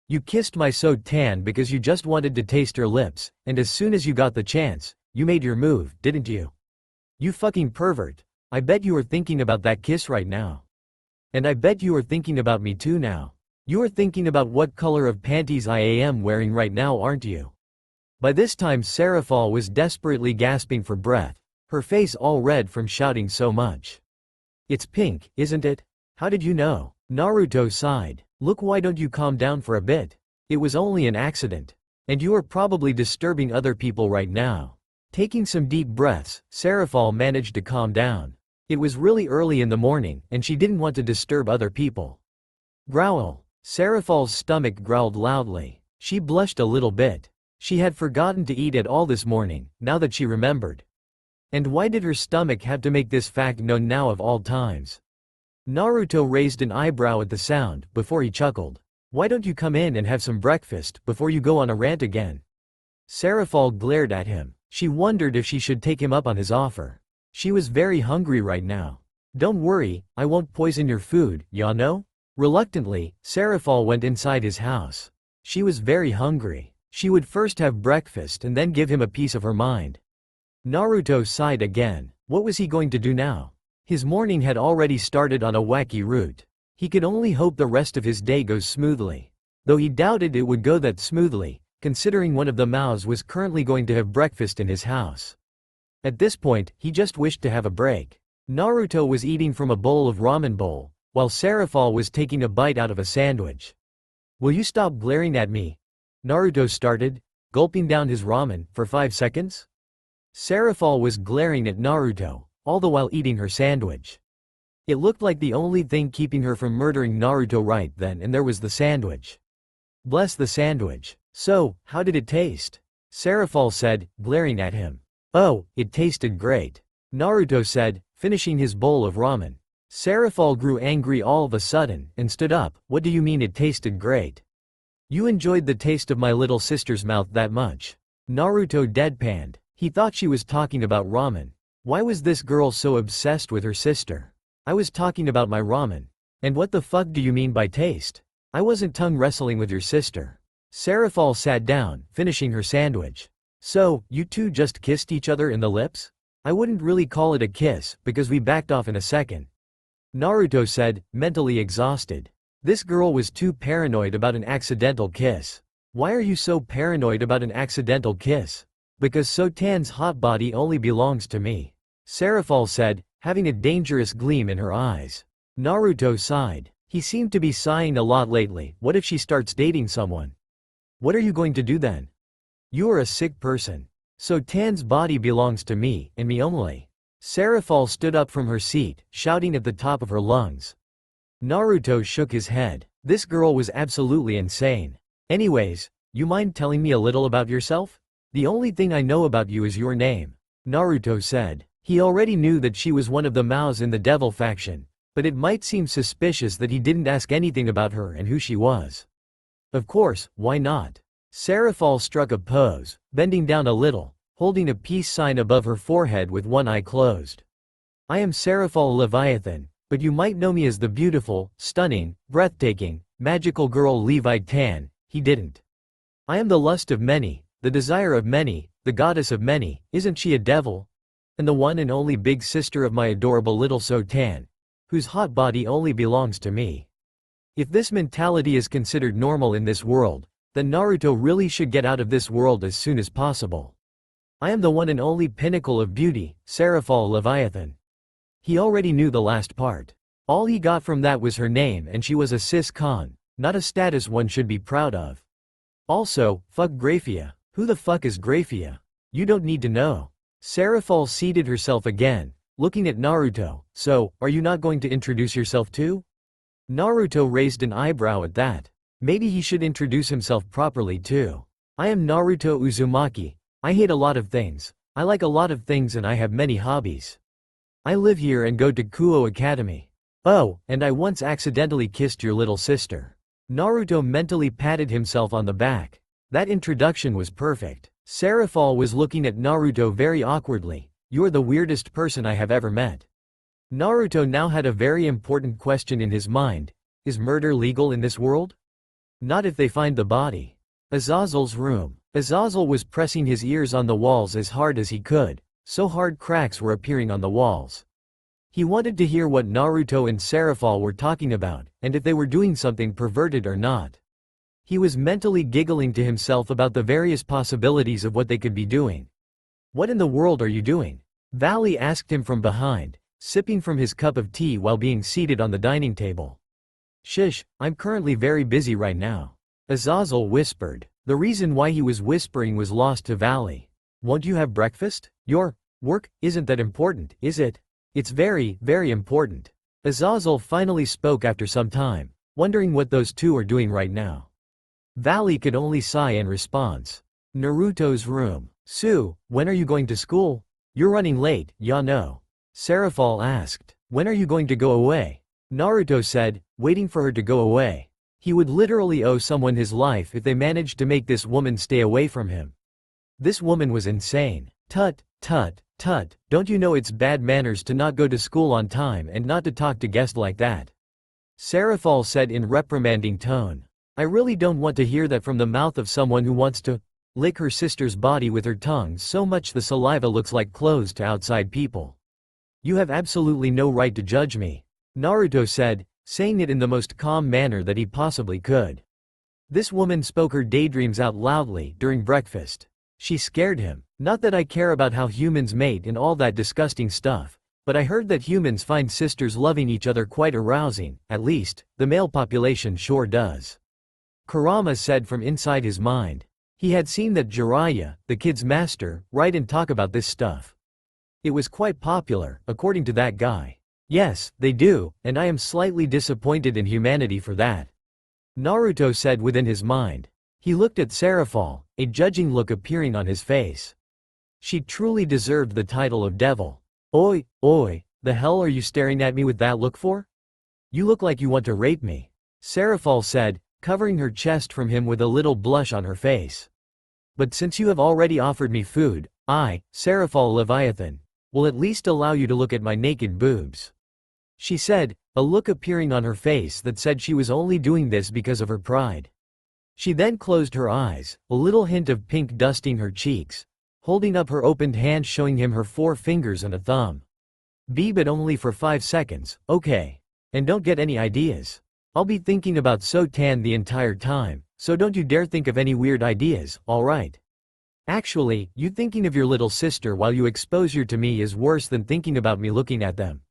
You kissed my So-Tan because you just wanted to taste her lips, and as soon as you got the chance, you made your move, didn't you? You fucking pervert. I bet you are thinking about that kiss right now. And I bet you are thinking about me too now. You are thinking about what color of panties I am wearing right now, aren't you?" By this time Sarafal was desperately gasping for breath, her face all red from shouting so much. "It's pink, isn't it? How did you know?" Naruto sighed. "Look, why don't you calm down for a bit? It was only an accident. And you are probably disturbing other people right now." Taking some deep breaths, Sarafal managed to calm down. It was really early in the morning, and she didn't want to disturb other people. Growl. Sarafal's stomach growled loudly. She blushed a little bit. She had forgotten to eat at all this morning, now that she remembered. And why did her stomach have to make this fact known now of all times? Naruto raised an eyebrow at the sound, before he chuckled. "Why don't you come in and have some breakfast, before you go on a rant again?" Sarafal glared at him. She wondered if she should take him up on his offer. She was very hungry right now. "Don't worry, I won't poison your food, ya know?" Reluctantly, Sarafal went inside his house. She was very hungry. She would first have breakfast and then give him a piece of her mind. Naruto sighed again. What was he going to do now? His morning had already started on a wacky route. He could only hope the rest of his day goes smoothly. Though he doubted it would go that smoothly, considering one of the Maos was currently going to have breakfast in his house. At this point, he just wished to have a break. Naruto was eating from a bowl of ramen bowl, while Sarafal was taking a bite out of a sandwich. "Will you stop glaring at me?" Naruto started, gulping down his ramen, for 5 seconds. Sarafal was glaring at Naruto, all the while eating her sandwich. It looked like the only thing keeping her from murdering Naruto right then and there was the sandwich. Bless the sandwich. "So, how did it taste?" Sarafal said, glaring at him. "Oh, it tasted great," Naruto said, finishing his bowl of ramen. Sarafal grew angry all of a sudden, and stood up. "What do you mean it tasted great? You enjoyed the taste of my little sister's mouth that much?" Naruto deadpanned. He thought she was talking about ramen. Why was this girl so obsessed with her sister? "I was talking about my ramen. And what the fuck do you mean by taste? I wasn't tongue wrestling with your sister." Sarafal sat down, finishing her sandwich. "So, you two just kissed each other in the lips? I wouldn't really call it a kiss, because we backed off in a second," Naruto said, mentally exhausted. This girl was too paranoid about an accidental kiss. "Why are you so paranoid about an accidental kiss?" "Because So-Tan's hot body only belongs to me," Sarafal said, having a dangerous gleam in her eyes. Naruto sighed. He seemed to be sighing a lot lately. What if she starts dating someone? What are you going to do then? You are a sick person. So-Tan's body belongs to me, and me only. Sarafal stood up from her seat, shouting at the top of her lungs. Naruto shook his head. This girl was absolutely insane. "Anyways, you mind telling me a little about yourself? The only thing I know about you is your name," Naruto said. He already knew that she was one of the Maos in the Devil faction, but it might seem suspicious that he didn't ask anything about her and who she was. Of course, why not? Sarafal struck a pose, bending down a little, holding a peace sign above her forehead with one eye closed. "I am Sarafal Leviathan, but you might know me as the beautiful, stunning, breathtaking, magical girl Levi-Tan." He didn't. "I am the lust of many, the desire of many, the goddess of many, isn't she a devil? And the one and only big sister of my adorable little So-Tan, whose hot body only belongs to me." If this mentality is considered normal in this world, then Naruto really should get out of this world as soon as possible. I am the one and only pinnacle of beauty, Seraphal Leviathan. He already knew the last part. All he got from that was her name, and she was a cis-con, not a status one should be proud of. Also, fuck Graphia. Who the fuck is Graphia? You don't need to know. Seraphal seated herself again, looking at Naruto. So, are you not going to introduce yourself too? Naruto raised an eyebrow at that. Maybe he should introduce himself properly too. I am Naruto Uzumaki. I hate a lot of things. I like a lot of things and I have many hobbies. I live here and go to Kuo Academy. Oh, and I once accidentally kissed your little sister. Naruto mentally patted himself on the back. That introduction was perfect. Seraphal was looking at Naruto very awkwardly. You're the weirdest person I have ever met. Naruto now had a very important question in his mind. Is murder legal in this world? Not if they find the body. Azazel's room. Azazel was pressing his ears on the walls as hard as he could, so hard cracks were appearing on the walls. He wanted to hear what Naruto and Seraphal were talking about, and if they were doing something perverted or not. He was mentally giggling to himself about the various possibilities of what they could be doing. What in the world are you doing? Valley asked him from behind, sipping from his cup of tea while being seated on the dining table. Shush, I'm currently very busy right now. Azazel whispered. The reason why he was whispering was lost to Valley. Won't you have breakfast? Your work isn't that important, is it? It's very, very important. Azazel finally spoke after some time, wondering what those two are doing right now. Valley could only sigh in response. Naruto's room. Sue, when are you going to school? You're running late, ya no. Seraphal asked. When are you going to go away? Naruto said, waiting for her to go away. He would literally owe someone his life if they managed to make this woman stay away from him. This woman was insane. Tut, tut, tut, don't you know it's bad manners to not go to school on time and not to talk to guests like that? Seraphal said in reprimanding tone. I really don't want to hear that from the mouth of someone who wants to lick her sister's body with her tongue so much the saliva looks like clothes to outside people. You have absolutely no right to judge me, Naruto said, saying it in the most calm manner that he possibly could. This woman spoke her daydreams out loudly during breakfast. She scared him. Not that I care about how humans mate and all that disgusting stuff, but I heard that humans find sisters loving each other quite arousing, at least, the male population sure does. Kurama said from inside his mind. He had seen that Jiraiya, the kid's master, write and talk about this stuff. It was quite popular, according to that guy. Yes, they do, and I am slightly disappointed in humanity for that. Naruto said within his mind. He looked at Seraphal, a judging look appearing on his face. She truly deserved the title of devil. Oi, oi, the hell are you staring at me with that look for? You look like you want to rape me. Seraphal said, covering her chest from him with a little blush on her face. But since you have already offered me food, I, Seraphal Leviathan, will at least allow you to look at my naked boobs. She said, a look appearing on her face that said she was only doing this because of her pride. She then closed her eyes, a little hint of pink dusting her cheeks, holding up her opened hand showing him her 4 fingers and a thumb. But only for 5 seconds, okay? And don't get any ideas. I'll be thinking about Sotan the entire time, so don't you dare think of any weird ideas, alright? Actually, you thinking of your little sister while you expose her to me is worse than thinking about me looking at them.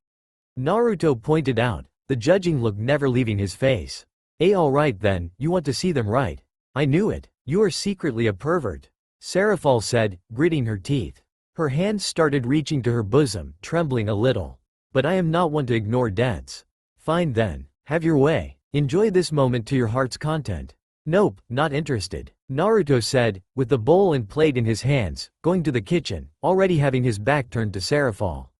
Naruto pointed out, the judging look never leaving his face. Alright then, you want to see them right? I knew it. You are secretly a pervert. Seraphal said, gritting her teeth. Her hands started reaching to her bosom, trembling a little. But I am not one to ignore debts. Fine then. Have your way. Enjoy this moment to your heart's content. Nope, not interested. Naruto said, with the bowl and plate in his hands, going to the kitchen, already having his back turned to Seraphal.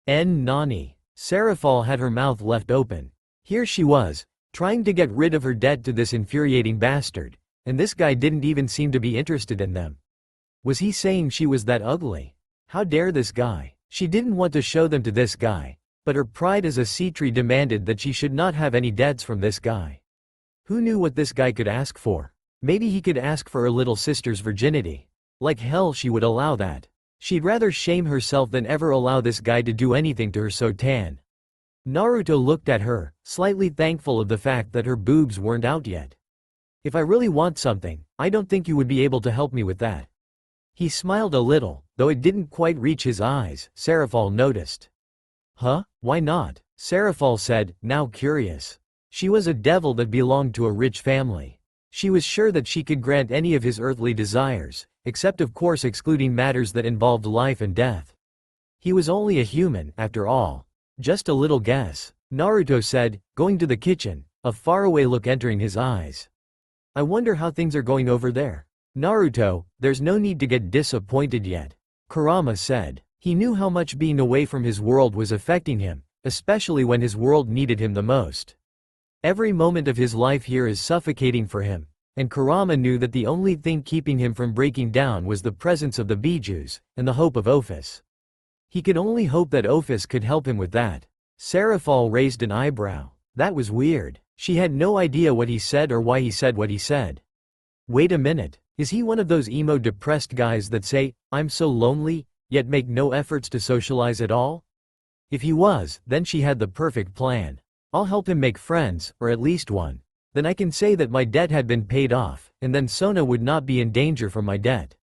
Nani. Seraphal had her mouth left open. Here she was, trying to get rid of her debt to this infuriating bastard, and this guy didn't even seem to be interested in them. Was he saying she was that ugly? How dare this guy? She didn't want to show them to this guy, but her pride as a Cetri demanded that she should not have any debts from this guy. Who knew what this guy could ask for? Maybe he could ask for her little sister's virginity. Like hell she would allow that. She'd rather shame herself than ever allow this guy to do anything to her Sotan. Naruto looked at her, slightly thankful of the fact that her boobs weren't out yet. If I really want something, I don't think you would be able to help me with that. He smiled a little, though it didn't quite reach his eyes, Serafal noticed. Huh? Why not? Serafal said, now curious. She was a devil that belonged to a rich family. She was sure that she could grant any of his earthly desires, except of course excluding matters that involved life and death. He was only a human, after all. Just a little guess. Naruto said, going to the kitchen, a faraway look entering his eyes. I wonder how things are going over there. Naruto, there's no need to get disappointed yet. Kurama said. He knew how much being away from his world was affecting him, especially when his world needed him the most. Every moment of his life here is suffocating for him, and Kurama knew that the only thing keeping him from breaking down was the presence of the Bijus, and the hope of Ophis. He could only hope that Ophis could help him with that. Serafal raised an eyebrow. That was weird. She had no idea what he said or why he said what he said. Wait a minute, is he one of those emo depressed guys that say, I'm so lonely, yet make no efforts to socialize at all? If he was, then she had the perfect plan. I'll help him make friends, or at least one. Then I can say that my debt had been paid off, and then Sona would not be in danger from my debt.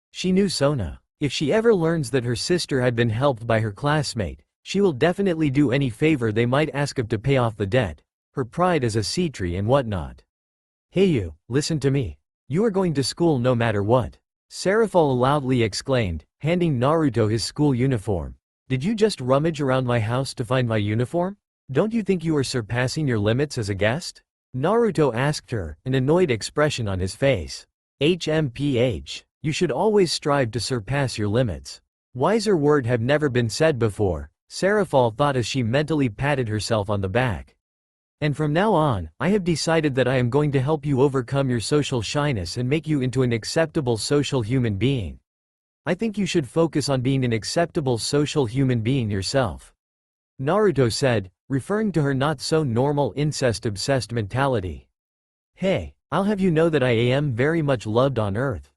She knew Sona. If she ever learns that her sister had been helped by her classmate, she will definitely do any favor they might ask of to pay off the debt. Her pride as a sea-tree and whatnot. Hey you, listen to me. You are going to school no matter what. Serafal loudly exclaimed, handing Naruto his school uniform. Did you just rummage around my house to find my uniform? Don't you think you are surpassing your limits as a guest? Naruto asked her, an annoyed expression on his face. HMPH. You should always strive to surpass your limits. Wiser word have never been said before, Serafal thought as she mentally patted herself on the back. And from now on, I have decided that I am going to help you overcome your social shyness and make you into an acceptable social human being. I think you should focus on being an acceptable social human being yourself. Naruto said, referring to her not-so-normal incest-obsessed mentality. Hey, I'll have you know that I am very much loved on Earth.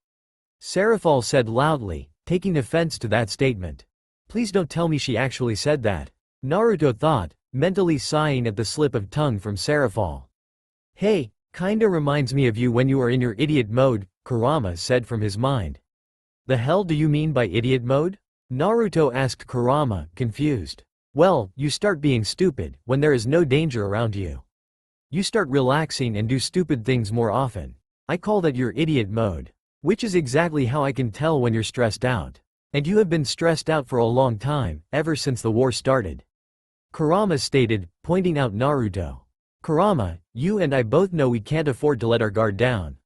Serafal said loudly, taking offense to that statement. Please don't tell me she actually said that. Naruto thought, mentally sighing at the slip of tongue from Serafal. Hey, kinda reminds me of you when you are in your idiot mode, Kurama said from his mind. The hell do you mean by idiot mode? Naruto asked Kurama, confused. Well, you start being stupid when there is no danger around you. You start relaxing and do stupid things more often. I call that your idiot mode. Which is exactly how I can tell when you're stressed out. And you have been stressed out for a long time, ever since the war started. Kurama stated, pointing out Naruto. Kurama, you and I both know we can't afford to let our guard down.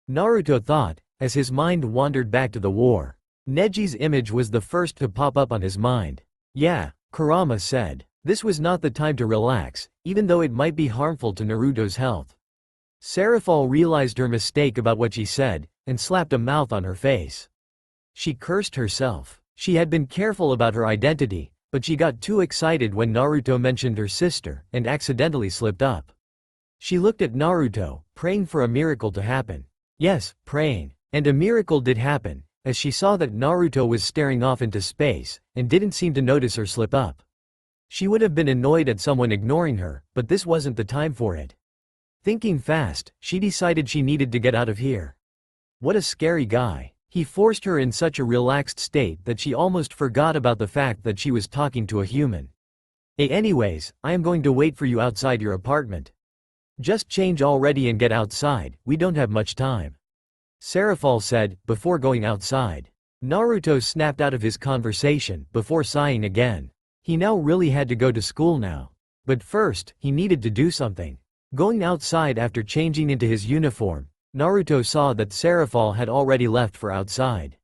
Naruto thought, as his mind wandered back to the war. Neji's image was the first to pop up on his mind. Yeah, Kurama said. This was not the time to relax, even though it might be harmful to Naruto's health. Serafal realized her mistake about what she said, and slapped a mouth on her face. She cursed herself. She had been careful about her identity, but she got too excited when Naruto mentioned her sister, and accidentally slipped up. She looked at Naruto, praying for a miracle to happen. Yes, praying. And a miracle did happen, as she saw that Naruto was staring off into space, and didn't seem to notice her slip up. She would have been annoyed at someone ignoring her, but this wasn't the time for it. Thinking fast, she decided she needed to get out of here. What a scary guy. He forced her in such a relaxed state that she almost forgot about the fact that she was talking to a human. Hey, anyways, I am going to wait for you outside your apartment. Just change already and get outside, we don't have much time. Serafal said, before going outside. Naruto snapped out of his conversation, before sighing again. He now really had to go to school now. But first, he needed to do something. Going outside after changing into his uniform, Naruto saw that Serafal had already left for outside.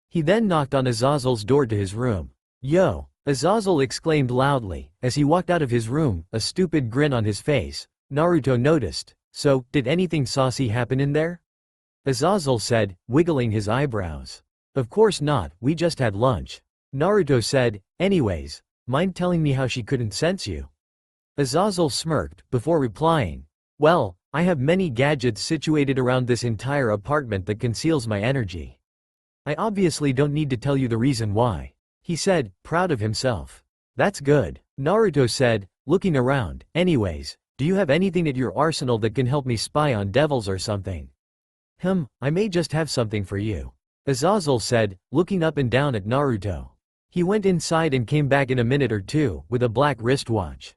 He then knocked on Azazel's door to his room. Yo! Azazel exclaimed loudly, as he walked out of his room, a stupid grin on his face. Naruto noticed. So, did anything saucy happen in there? Azazel said, wiggling his eyebrows. Of course not, we just had lunch. Naruto said, anyways, mind telling me how she couldn't sense you? Azazel smirked, before replying. Well, I have many gadgets situated around this entire apartment that conceals my energy. I obviously don't need to tell you the reason why. He said, proud of himself. That's good. Naruto said, looking around. Anyways, do you have anything at your arsenal that can help me spy on devils or something? I may just have something for you. Azazel said, looking up and down at Naruto. He went inside and came back in a minute or two, with a black wristwatch.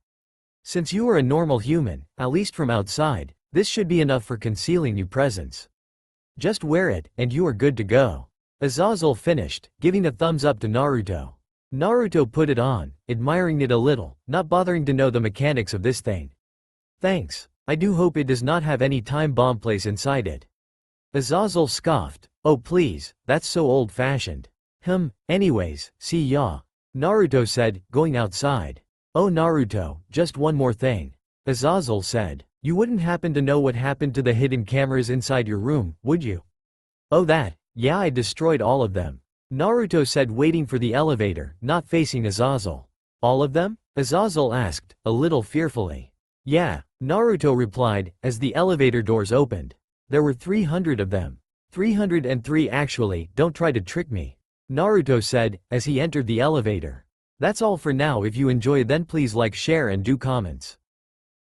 Since you are a normal human, at least from outside, this should be enough for concealing your presence. Just wear it, and you are good to go. Azazel finished, giving a thumbs up to Naruto. Naruto put it on, admiring it a little, not bothering to know the mechanics of this thing. Thanks. I do hope it does not have any time bomb place inside it. Azazel scoffed. Oh please, that's so old-fashioned. Anyways, see ya. Naruto said, going outside. Oh Naruto, just one more thing. Azazel said. You wouldn't happen to know what happened to the hidden cameras inside your room, would you? Oh that, yeah, I destroyed all of them. Naruto said, waiting for the elevator, not facing Azazel. All of them? Azazel asked, a little fearfully. Yeah, Naruto replied, as the elevator doors opened. There were 300 of them. 303 actually, don't try to trick me. Naruto said, as he entered the elevator. That's all for now. If you enjoy, then please like, share and do comments.